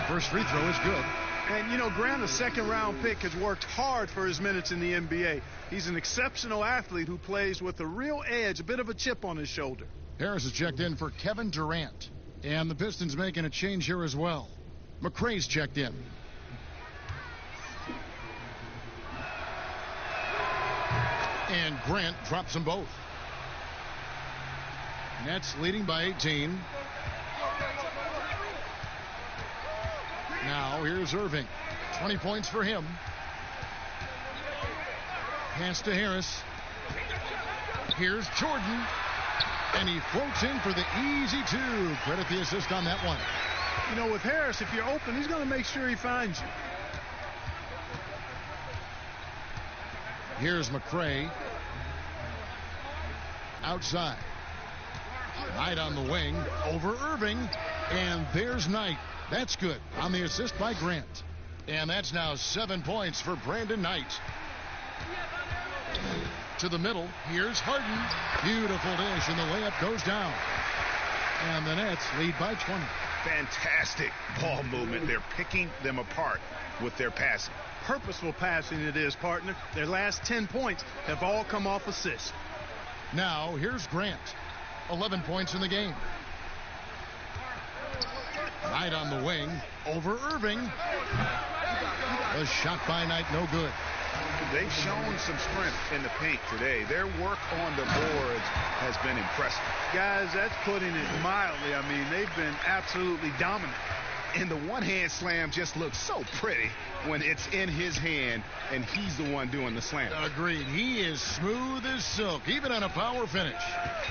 First free throw is good. And, you know, Grant, a second-round pick, has worked hard for his minutes in the NBA. He's an exceptional athlete who plays with a real edge, a bit of a chip on his shoulder. Harris is checked in for Kevin Durant. And the Pistons making a change here as well. McRae's checked in. And Grant drops them both. Nets leading by 18. Now here's Irving. 20 points for him. Pass to Harris. Here's Jordan. And he floats in for the easy two. Credit the assist on that one. You know, with Harris, if you're open, he's going to make sure he finds you. Here's McRae. Outside. Knight on the wing. Over Irving. And there's Knight. That's good on the assist by Grant. And that's now 7 points for Brandon Knight. To the middle. Here's Harden. Beautiful dish, and the layup goes down. And the Nets lead by 20. Fantastic ball movement. They're picking them apart with their passing. Purposeful passing it is, partner. Their last 10 points have all come off assists. Now, here's Grant. 11 points in the game. Knight on the wing. Over Irving. A shot by Knight, no good. They've shown some strength in the paint today. Their work on the boards has been impressive. Guys, that's putting it mildly. I mean, they've been absolutely dominant. And the one-hand slam just looks so pretty when it's in his hand and he's the one doing the slam. Agreed. He is smooth as silk, even on a power finish.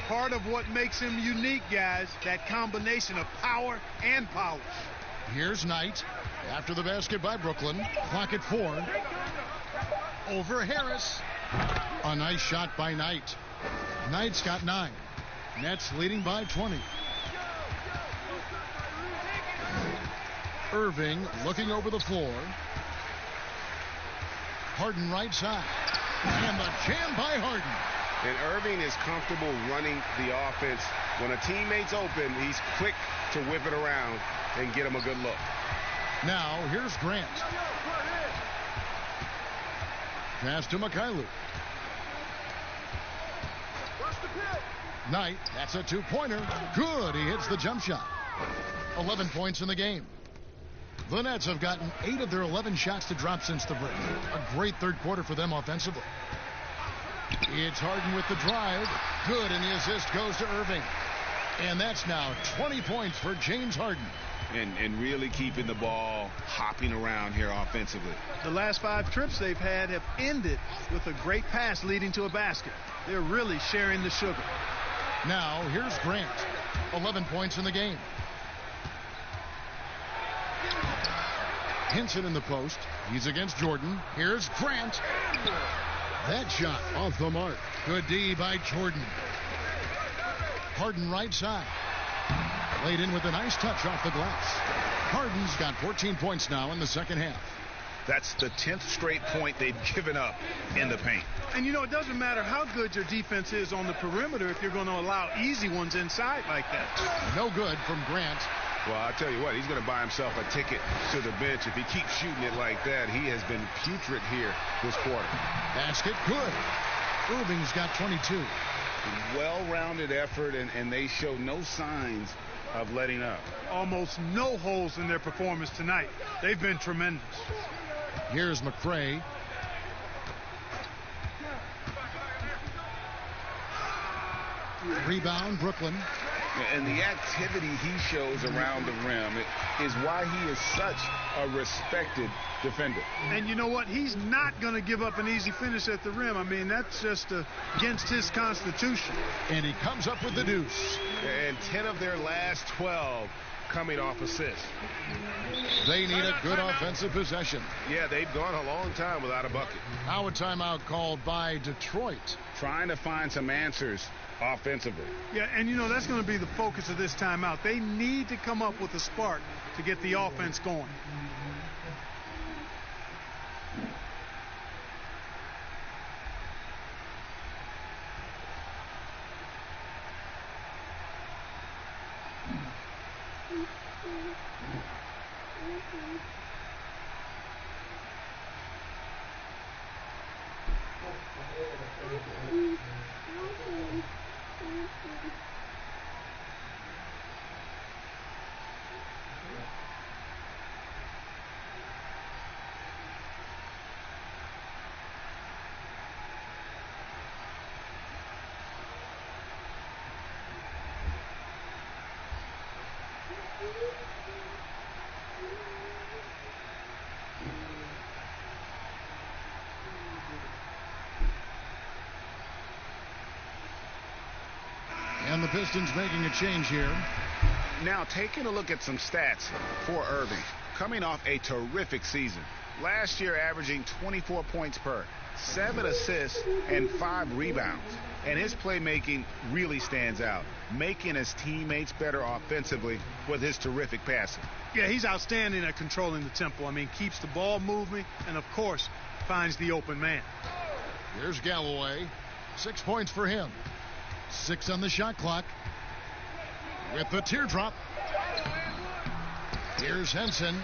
Part of what makes him unique, guys, that combination of power and polish. Here's Knight. After the basket by Brooklyn. Clock at 4. Over Harris. A nice shot by Knight. Knight's got 9. Nets leading by 20. Irving looking over the floor. Harden right side. And the jam by Harden. And Irving is comfortable running the offense. When a teammate's open, he's quick to whip it around and get him a good look. Now, here's Grant. Pass to Mikhailuk. Knight, that's a two-pointer. Good, he hits the jump shot. 11 points in the game. The Nets have gotten 8 of their 11 shots to drop since the break. A great third quarter for them offensively. It's Harden with the drive. Good, and the assist goes to Irving. And that's now 20 points for James Harden. And really keeping the ball hopping around here offensively. The last 5 trips they've had have ended with a great pass leading to a basket. They're really sharing the sugar. Now, here's Grant. 11 points in the game. Hinson in the post. He's against Jordan. Here's Grant. That shot off the mark. Good D by Jordan. Harden right side. Laid in with a nice touch off the glass. Harden's got 14 points now in the second half. That's the 10th straight point they've given up in the paint. And, you know, it doesn't matter how good your defense is on the perimeter if you're going to allow easy ones inside like that. No good from Grant. Well, I'll tell you what, he's going to buy himself a ticket to the bench. If he keeps shooting it like that, he has been putrid here this quarter. Basket good. Irving's got 22. Well-rounded effort, and they show no signs of letting up. Almost no holes in their performance tonight. They've been tremendous. Here's McRae. Rebound, Brooklyn. And the activity he shows around the rim is why he is such a respected defender. And you know what? He's not going to give up an easy finish at the rim. I mean, that's just against his constitution. And he comes up with the deuce. And 10 of their last 12 coming off assists. They need a good offensive possession. Yeah, they've gone a long time without a bucket. Now a timeout called by Detroit. Trying to find some answers offensively. Yeah, and you know, that's going to be the focus of this timeout. They need to come up with a spark to get the offense going. And the Pistons making a change here. Now taking a look at some stats for Irving. Coming off a terrific season. Last year averaging 24 points per, 7 assists, and 5 rebounds. And his playmaking really stands out, making his teammates better offensively with his terrific passing. Yeah, he's outstanding at controlling the tempo. I mean, keeps the ball moving and, of course, finds the open man. Here's Galloway. 6 points for him. 6 on the shot clock. With the teardrop. Here's Henson.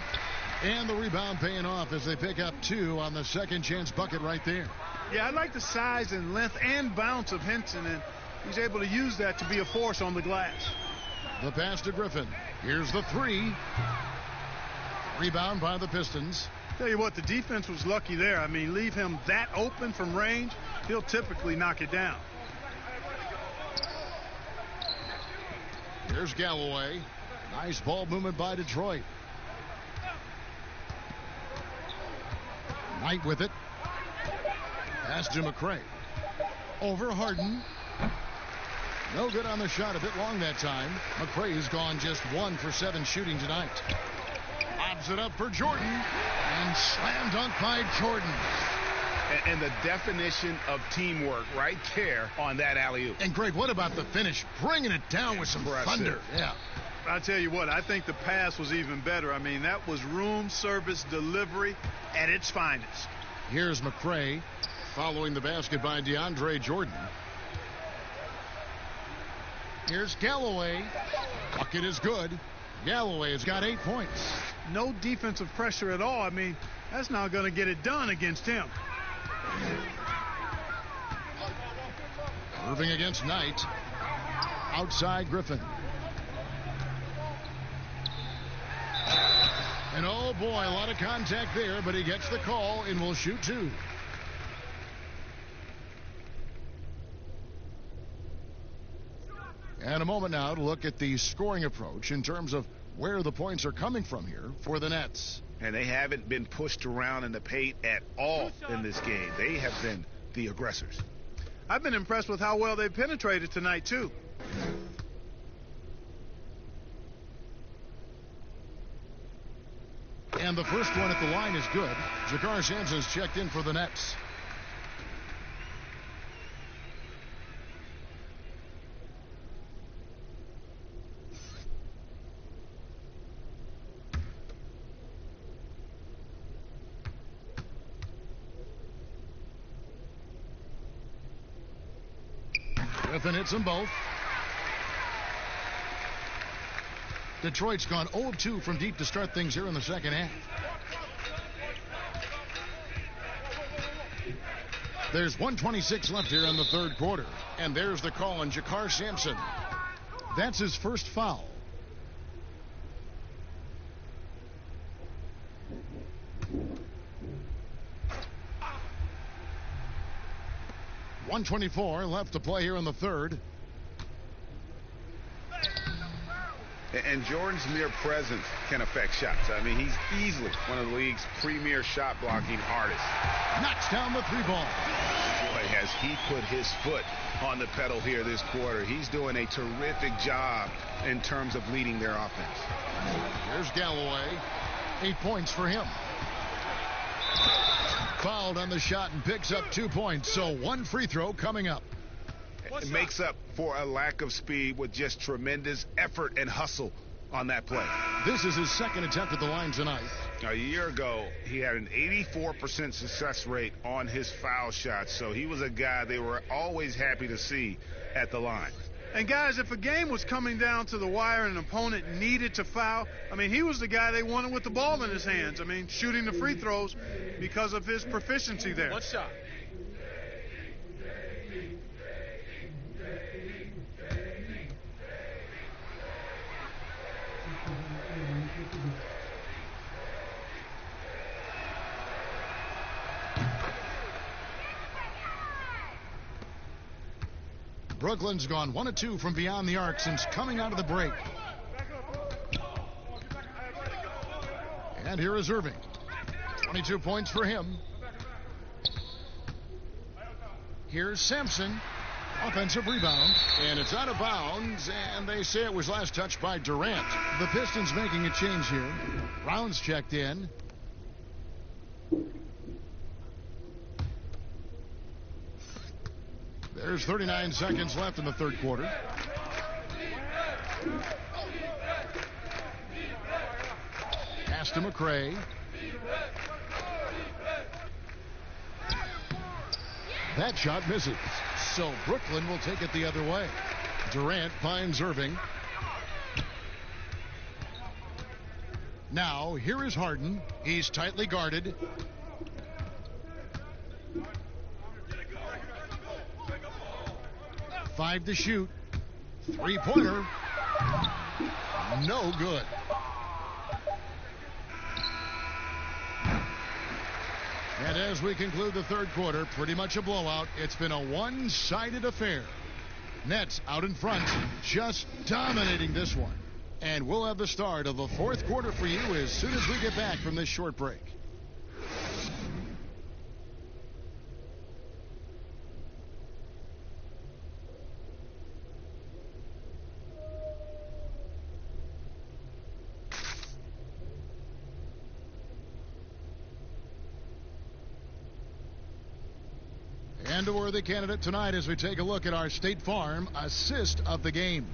And the rebound paying off as they pick up 2 on the second chance bucket right there. Yeah, I like the size and length and bounce of Henson, and he's able to use that to be a force on the glass. The pass to Griffin. Here's the 3. Rebound by the Pistons. Tell you what, the defense was lucky there. I mean, leave him that open from range, he'll typically knock it down. Here's Galloway. Nice ball movement by Detroit. Knight with it. Pass to McRae. Over Harden. No good on the shot. A bit long that time. McRae's gone just 1 for 7 shooting tonight. Lobs it up for Jordan. And slam dunk by Jordan. And the definition of teamwork right there on that alley-oop. And Greg, what about the finish? Bringing it down with some thunder. Yeah. I tell you what, I think the pass was even better. I mean, that was room service delivery at its finest. Here's McRae following the basket by DeAndre Jordan. Here's Galloway. Bucket is good. Galloway has got 8 points. No defensive pressure at all. I mean, that's not going to get it done against him. Irving against Knight. Outside Griffin. And oh boy, a lot of contact there, but he gets the call and will shoot 2. And a moment now to look at the scoring approach in terms of where the points are coming from here for the Nets. And they haven't been pushed around in the paint at all in this game. They have been the aggressors. I've been impressed with how well they've penetrated tonight, too. And the first one at the line is good. Jakar Sampson's checked in for the Nets. Griffin hits them both. Detroit's gone 0-2 from deep to start things here in the second half. There's 1:26 left here in the third quarter. And there's the call on Jakar Sampson. That's his first foul. .124 left to play here in the third. And Jordan's mere presence can affect shots. I mean, he's easily one of the league's premier shot blocking artists. Knocks down the 3-ball. Boy, has he put his foot on the pedal here this quarter. He's doing a terrific job in terms of leading their offense. Here's Galloway. 8 points for him. Fouled on the shot and picks up 2 points. So 1 free throw coming up. It makes up for a lack of speed with just tremendous effort and hustle on that play. This is his second attempt at the line tonight. A year ago, he had an 84% success rate on his foul shots, so he was a guy they were always happy to see at the line. And guys, if a game was coming down to the wire and an opponent needed to foul, I mean, he was the guy they wanted with the ball in his hands. I mean, shooting the free throws because of his proficiency there. One shot. Brooklyn's gone 1 of 2 from beyond the arc since coming out of the break. And here is Irving. 22 points for him. Here's Sampson. Offensive rebound. And it's out of bounds. And they say it was last touched by Durant. The Pistons making a change here. Brown's checked in. There's 39 seconds left in the third quarter. Pass to McRae. That shot misses. So Brooklyn will take it the other way. Durant finds Irving. Now, here is Harden. He's tightly guarded. Five to shoot. Three-pointer. No good. And as we conclude the third quarter, pretty much a blowout. It's been a one-sided affair. Nets out in front, just dominating this one. And we'll have the start of the fourth quarter for you as soon as we get back from this short break. And a worthy candidate tonight as we take a look at our State Farm assist of the game.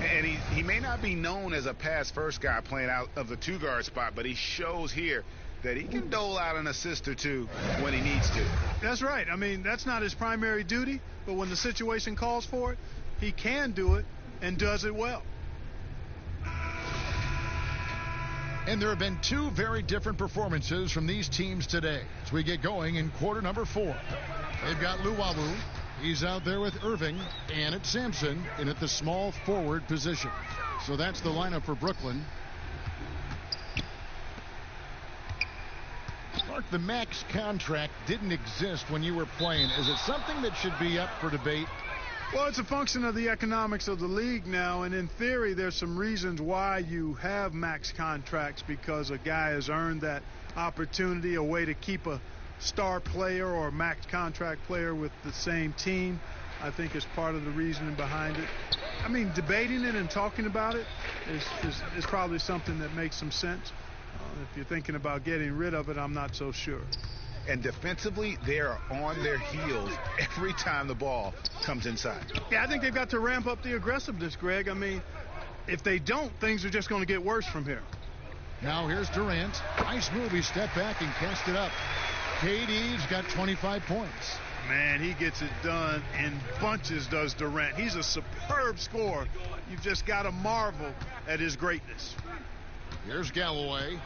And he may not be known as a pass-first guy playing out of the two-guard spot, but he shows here that he can dole out an assist or two when he needs to. That's right. I mean, that's not his primary duty, but when the situation calls for it, he can do it and does it well. And there have been two very different performances from these teams today as we get going in quarter number 4. They've got Luwawu. He's out there with Irving, and it's Sampson in at the small forward position. So that's the lineup for Brooklyn. Clark, the max contract didn't exist when you were playing. Is it something that should be up for debate? Well, it's a function of the economics of the league now, and in theory, there's some reasons why you have max contracts, because a guy has earned that opportunity, a way to keep a star player or a max contract player with the same team, I think is part of the reasoning behind it. I mean, debating it and talking about it is probably something that makes some sense. If you're thinking about getting rid of it, I'm not so sure. And defensively, they are on their heels every time the ball comes inside. Yeah, I think they've got to ramp up the aggressiveness, Greg. I mean, if they don't, things are just going to get worse from here. Now here's Durant. Nice move. He stepped back and cast it up. KD's got 25 points. Man, he gets it done in bunches, does Durant. He's a superb scorer. You've just got to marvel at his greatness. Here's Galloway.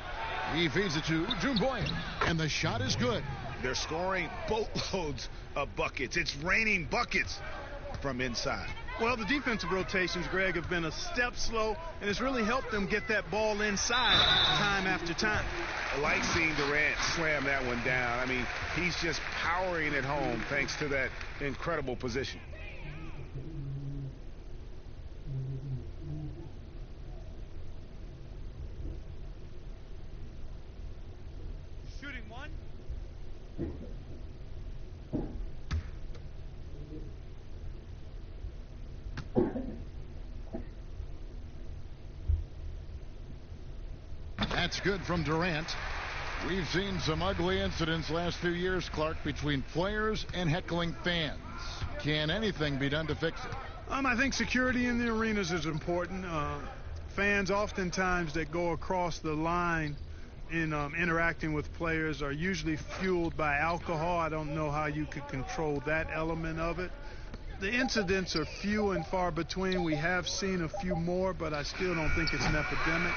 He feeds it to Jumboyan, and the shot is good. They're scoring boatloads of buckets. It's raining buckets from inside. Well, the defensive rotations, Greg, have been a step slow, and it's really helped them get that ball inside time after time. I like seeing Durant slam that one down. I mean, he's just powering it home thanks to that incredible position. Shooting one. That's good from Durant. We've seen some ugly incidents last few years, Clark, between players and heckling fans. Can anything be done to fix it? I think security in the arenas is important. Fans oftentimes that go across the line in interacting with players are usually fueled by alcohol. I don't know how you could control that element of it. The incidents are few and far between. We have seen a few more, but I still don't think it's an epidemic.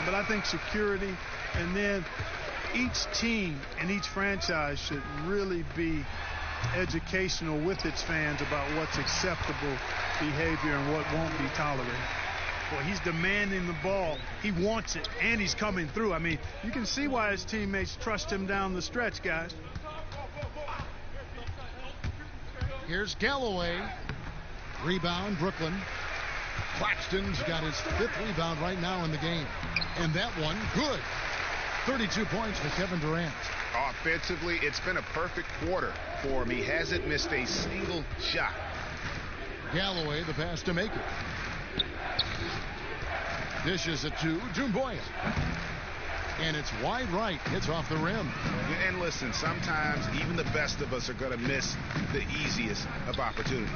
But I think security, and then each team and each franchise should really be educational with its fans about what's acceptable behavior and what won't be tolerated. Well, he's demanding the ball. He wants it, and he's coming through. I mean, you can see why his teammates trust him down the stretch, guys. Here's Galloway. Rebound, Brooklyn. Claxton's got his 5th rebound right now in the game. And that one, good. 32 points for Kevin Durant. Offensively, it's been a perfect quarter for him. He hasn't missed a single shot. Galloway, the pass to make it. Dishes it to Jumboyan. And it's wide right. Hits off the rim. And listen, sometimes even the best of us are going to miss the easiest of opportunities.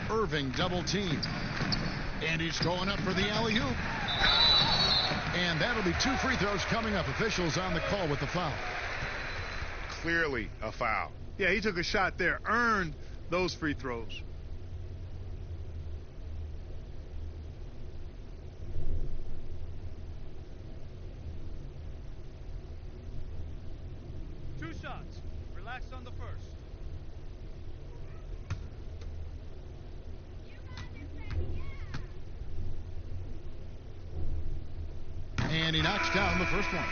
Irving double team. And he's going up for the alley-oop. And that'll be 2 free throws coming up. Officials on the call with the foul. clearly a foul. Yeah, he took a shot there, earned those free throws. Two shots. Relax on the first. And he knocks down the first one.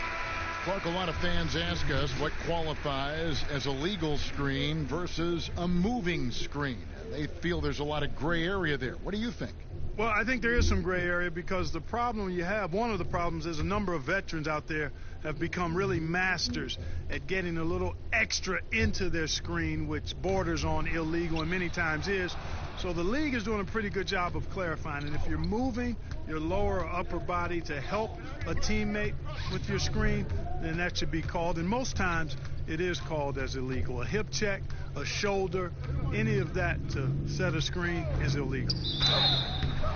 Clark, a lot of fans ask us what qualifies as a legal screen versus a moving screen. They feel there's a lot of gray area there. What do you think? Well, I think there is some gray area because the problem you have, one of the problems is a number of veterans out there have become really masters at getting a little extra into their screen, which borders on illegal and many times is. So the league is doing a pretty good job of clarifying. And if you're moving your lower or upper body to help a teammate with your screen, then that should be called. And most times it is called as illegal. A hip check, a shoulder, any of that to set a screen is illegal.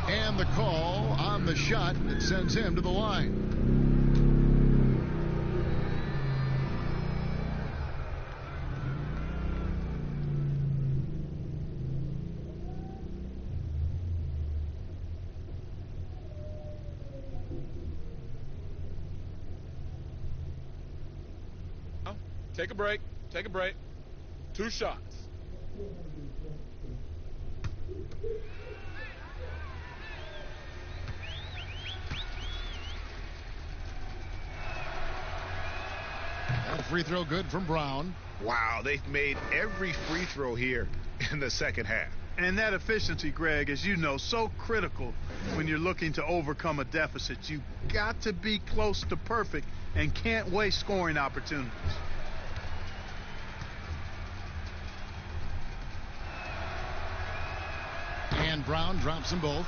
And the call on the shot that sends him to the line. Take a break. Take a break. Two shots. That free throw good from Brown. Wow, they've made every free throw here in the second half. And that efficiency, Greg, as you know, so critical when you're looking to overcome a deficit. You've got to be close to perfect and can't waste scoring opportunities. And Brown drops them both.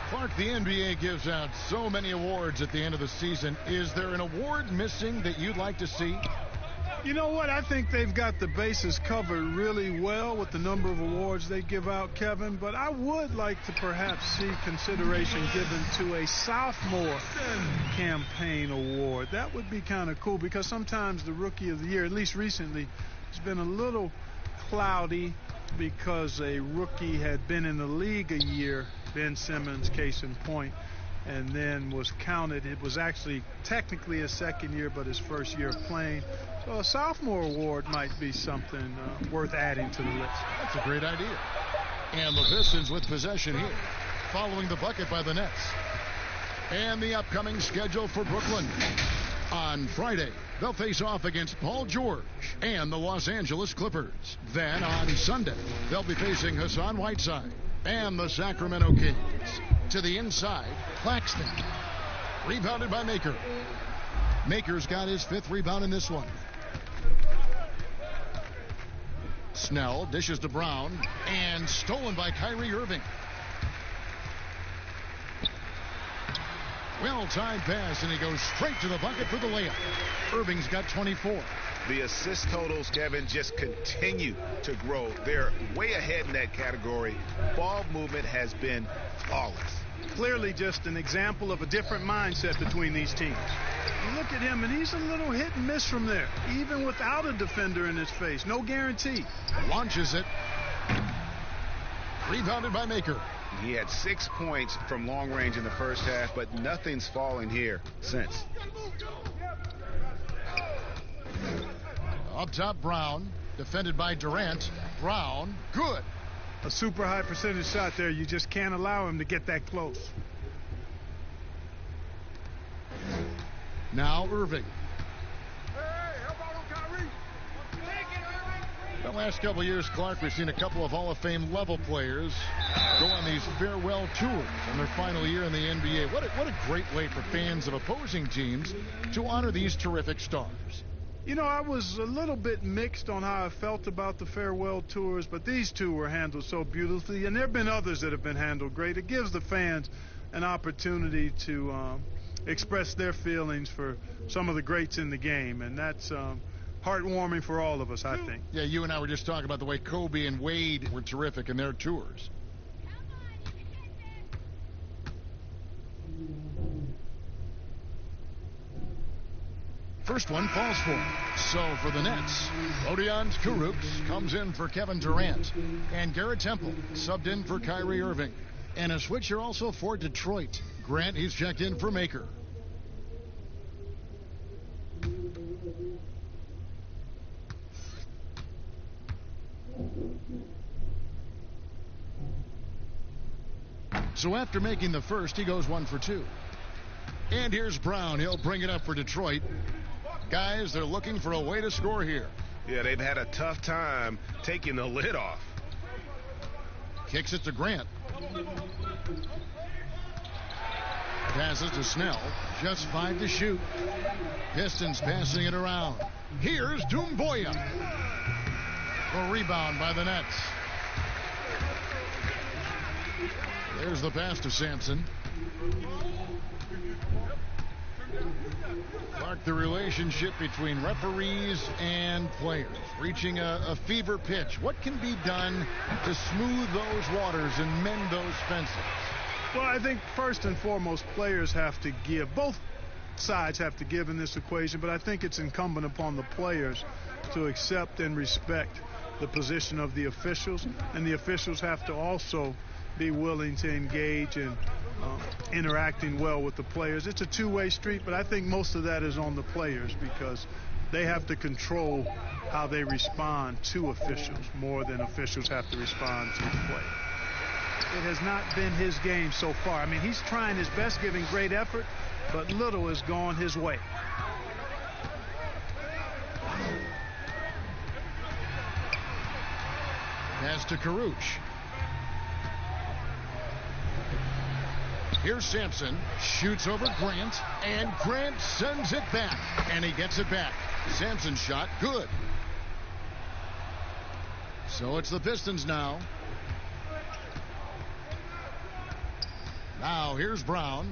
Clark, the NBA gives out so many awards at the end of the season. Is there an award missing that you'd like to see? You know what? I think they've got the bases covered really well with the number of awards they give out, Kevin. But I would like to perhaps see consideration given to a sophomore campaign award. That would be kind of cool because sometimes the rookie of the year, at least recently, has been a little cloudy because a rookie had been in the league a year, Ben Simmons, case in point, and then was counted. It was actually technically his second year, but his first year of playing. So a sophomore award might be something worth adding to the list. That's a great idea. And the Pistons with possession here, following the bucket by the Nets. And the upcoming schedule for Brooklyn. On Friday, they'll face off against Paul George and the Los Angeles Clippers. Then on Sunday, they'll be facing Hassan Whiteside and the Sacramento Kings. To the inside, Claxton. Rebounded by Maker. Maker's got his fifth rebound in this one. Snell dishes to Brown and stolen by Kyrie Irving. Well-timed pass, and he goes straight to the bucket for the layup. Irving's got 24. The assist totals, Kevin, just continue to grow. They're way ahead in that category. Ball movement has been flawless. Clearly just an example of a different mindset between these teams. You look at him, and he's a little hit and miss from there, even without a defender in his face. No guarantee. Launches it. Rebounded by Maker. He had 6 points from long range in the first half, but nothing's fallen here since. Up top, Brown. Defended by Durant. Brown. Good. A super high percentage shot there. You just can't allow him to get that close. Now Irving. The last couple of years, Clark, we've seen a couple of Hall of Fame level players go on these farewell tours in their final year in the NBA. What a great way for fans of opposing teams to honor these terrific stars. You know, I was a little bit mixed on how I felt about the farewell tours, but these two were handled so beautifully, and there have been others that have been handled great. It gives the fans an opportunity to express their feelings for some of the greats in the game, and that's heartwarming for all of us, I think. Yeah, you and I were just talking about the way Kobe and Wade were terrific in their tours. First one falls for him. So for the Nets, Rodions Kurucs comes in for Kevin Durant. And Garrett Temple subbed in for Kyrie Irving. And a switch here also for Detroit. Grant, he's checked in for Maker. So after making the first, he goes 1 for 2. And here's Brown. He'll bring it up for Detroit. Guys, they're looking for a way to score here. Yeah, they've had a tough time taking the lid off. Kicks it to Grant. Passes to Snell. Just 5 to shoot. Pistons passing it around. Here's Doumbouya. A rebound by the Nets. There's the pass to Sampson. Clark, the relationship between referees and players reaching a fever pitch. What can be done to smooth those waters and mend those fences? Well, I think first and foremost, players have to give. Both sides have to give in this equation, but I think it's incumbent upon the players to accept and respect the position of the officials, and the officials have to also be willing to engage in interacting well with the players. It's a two-way street, but I think most of that is on the players because they have to control how they respond to officials more than officials have to respond to the play. It has not been his game so far. I mean, he's trying his best, giving great effort, but little has gone his way. Pass to Kurucs. Here's Sampson, shoots over Grant, and Grant sends it back, and he gets it back. Sampson's shot, good. So it's the Pistons now. Now here's Brown.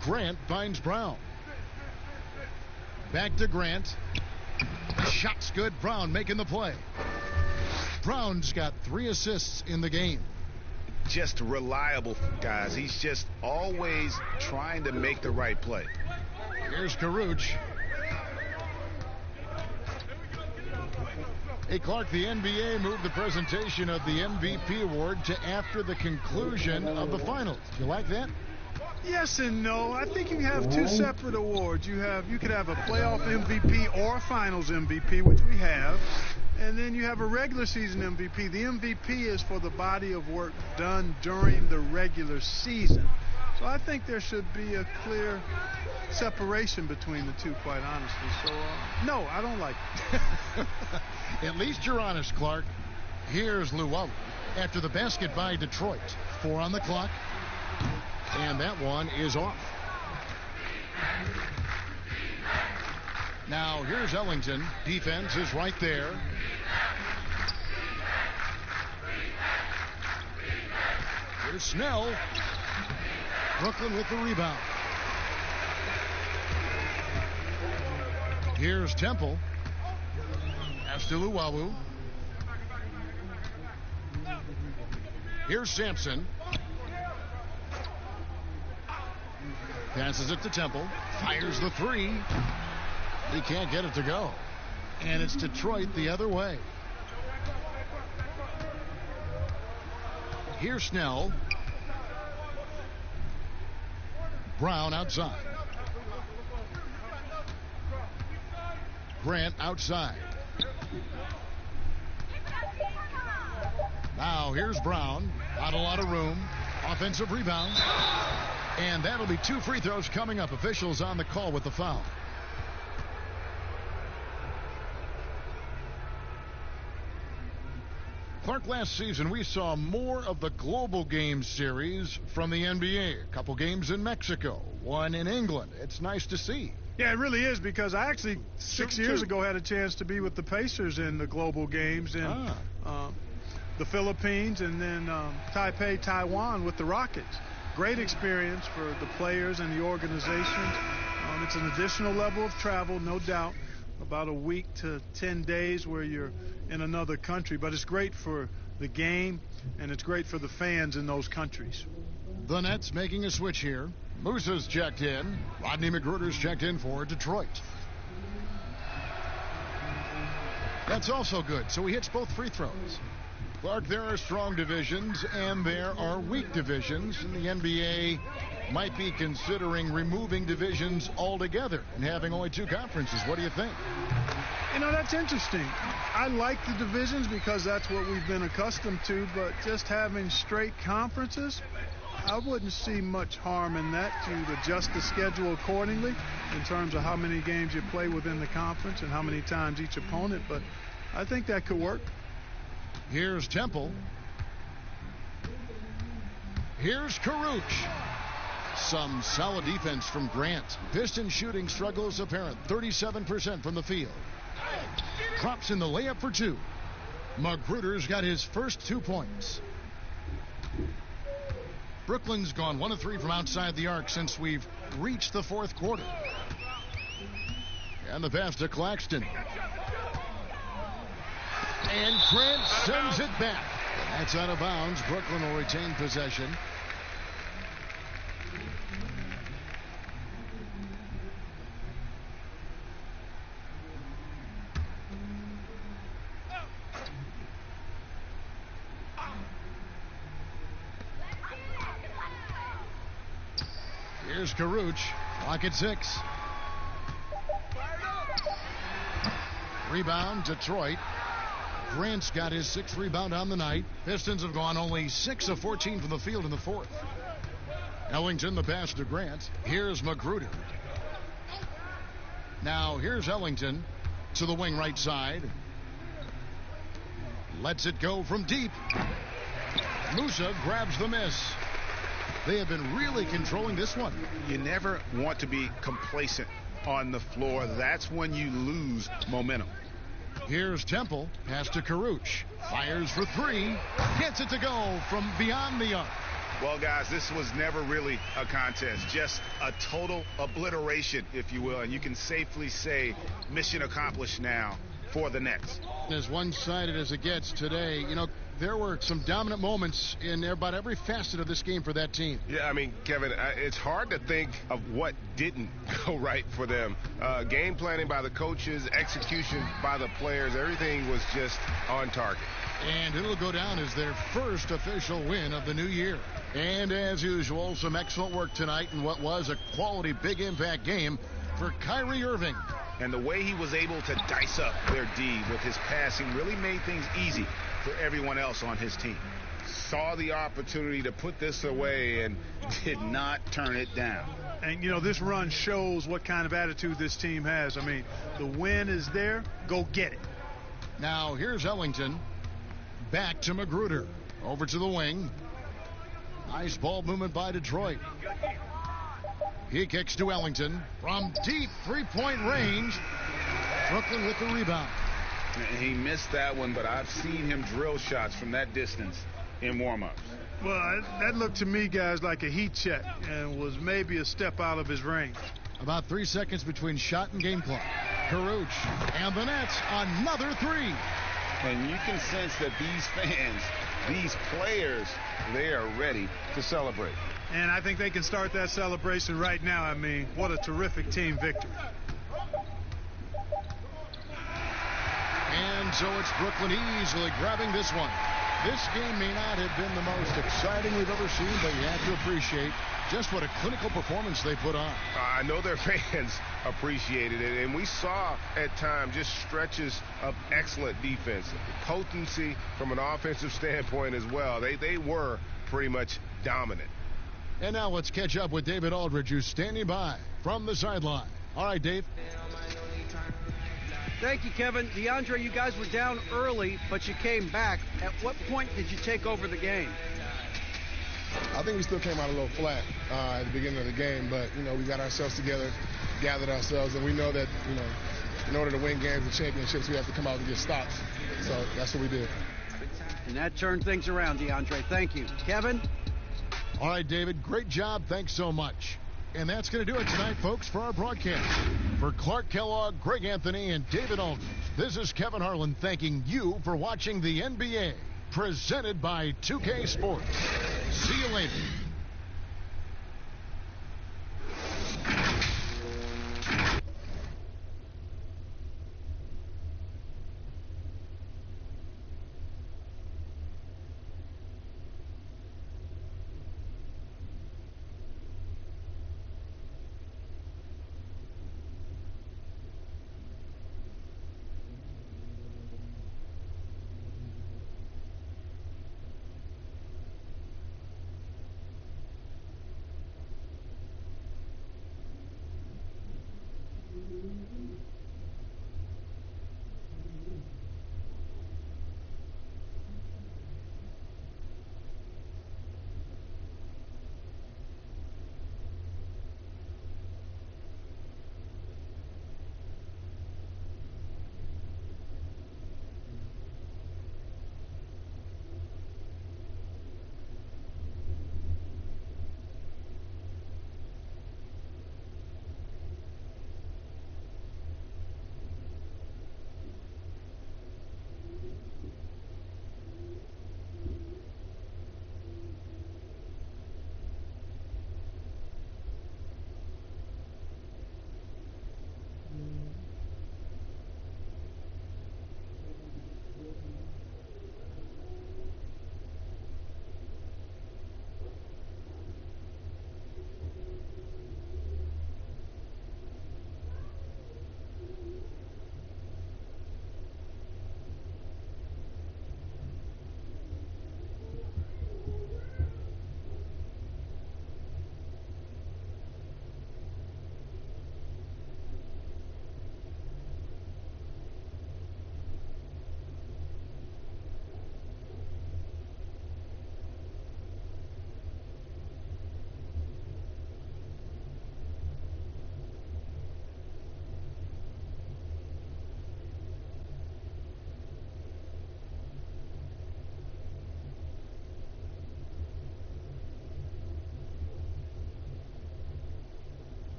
Grant finds Brown. Back to Grant. Shot's good. Brown making the play. Brown's got 3 assists in the game. Just reliable, guys. He's just always trying to make the right play. Here's Kurucs. Hey, Clark, the NBA moved the presentation of the MVP award to after the conclusion of the finals. Do you like that? Yes and no. I think you have 2 separate awards. You could have a playoff MVP or a finals MVP, which we have. And then you have a regular season MVP. The MVP is for the body of work done during the regular season. So I think there should be a clear separation between the two, quite honestly. So, no, I don't like it. At least you're honest, Clark. Here's Luwawu after the basket by Detroit. 4 on the clock. And that one is off. Now here's Ellington. Defense is right there. Here's Snell. Brooklyn with the rebound. Here's Temple. Pass to Luwawu. Here's Sampson. Passes it to Temple. Fires the 3. He can't get it to go. And it's Detroit the other way. Here's Snell. Brown outside. Grant outside. Now here's Brown. Not a lot of room. Offensive rebound. And that'll be 2 free throws coming up. Officials on the call with the foul. Clark, last season we saw more of the global game series from the NBA. A couple games in Mexico, 1 in England. It's nice to see. Yeah, it really is, because I actually 6 years ago had a chance to be with the Pacers in the global games in the Philippines, and then Taipei, Taiwan with the Rockets. Great experience for the players and the organizations. It's an additional level of travel, no doubt, about a week to 10 days where you're in another country, but it's great for the game and it's great for the fans in those countries. The Nets making a switch here. Musa's checked in. Rodney McGruder's checked in for Detroit. That's also good. So he hits both free throws. Clark, there are strong divisions and there are weak divisions. And the NBA might be considering removing divisions altogether and having only 2 conferences. What do you think? You know, that's interesting. I like the divisions because that's what we've been accustomed to, but just having straight conferences, I wouldn't see much harm in that. You'd adjust the schedule accordingly in terms of how many games you play within the conference and how many times each opponent, but I think that could work. Here's Temple. Here's Karuch. Some solid defense from Grant. Pistons shooting struggles apparent. 37% from the field. Drops in the layup for 2. Magruder's got his first 2 points. Brooklyn's gone 1 of 3 from outside the arc since we've reached the 4th quarter. And the pass to Claxton. And Grant sends it back. That's out of bounds. Brooklyn will retain possession. Here's Karuch. Clock at 6. Rebound, Detroit. Grant's got his 6th rebound on the night. Pistons have gone only 6 of 14 from the field in the 4th. Ellington, the pass to Grant. Here's Magruder. Now here's Ellington to the wing right side. Lets it go from deep. Musa grabs the miss. They have been really controlling this one. You never want to be complacent on the floor. That's when you lose momentum. Here's Temple. Pass to Karuch. Fires for 3. Gets it to go from beyond the arc. Well, guys, this was never really a contest. Just a total obliteration, if you will. And you can safely say mission accomplished now for the Nets. As one-sided as it gets today, you know, there were some dominant moments in about every facet of this game for that team. Yeah, I mean, Kevin, it's hard to think of what didn't go right for them. Game planning by the coaches, execution by the players, everything was just on target. And it'll go down as their first official win of the new year. And as usual, some excellent work tonight in what was a quality big impact game for Kyrie Irving. And the way he was able to dice up their D with his passing really made things easy for everyone else on his team. Saw the opportunity to put this away and did not turn it down. And, you know, this run shows what kind of attitude this team has. I mean, the win is there. Go get it. Now, here's Ellington. Back to Magruder. Over to the wing. Nice ball movement by Detroit. He kicks to Ellington. From deep three-point range. Brooklyn with the rebound. He missed that one, but I've seen him drill shots from that distance in warm-ups. Well, that looked to me, guys, like a heat check and was maybe a step out of his range. About 3 seconds between shot and game clock. Karuch and the Nets, another 3. And you can sense that these fans, these players, they are ready to celebrate. And I think they can start that celebration right now. I mean, what a terrific team victory. And so it's Brooklyn easily grabbing this one. This game may not have been the most exciting we've ever seen, but you have to appreciate just what a clinical performance they put on. I know their fans appreciated it, and we saw at times just stretches of excellent defense. Potency from an offensive standpoint as well. They were pretty much dominant. And now let's catch up with David Aldridge, who's standing by from the sideline. All right, Dave. Thank you, Kevin. DeAndre, you guys were down early, but you came back. At what point did you take over the game? I think we still came out a little flat at the beginning of the game, but, you know, we got ourselves together, gathered ourselves, and we know that, you know, in order to win games and championships, we have to come out and get stops. So that's what we did. And that turned things around, DeAndre. Thank you. Kevin? All right, David, great job. Thanks so much. And that's going to do it tonight, folks, for our broadcast. For Clark Kellogg, Greg Anthony, and David Aldridge, this is Kevin Harlan thanking you for watching the NBA, presented by 2K Sports. See you later.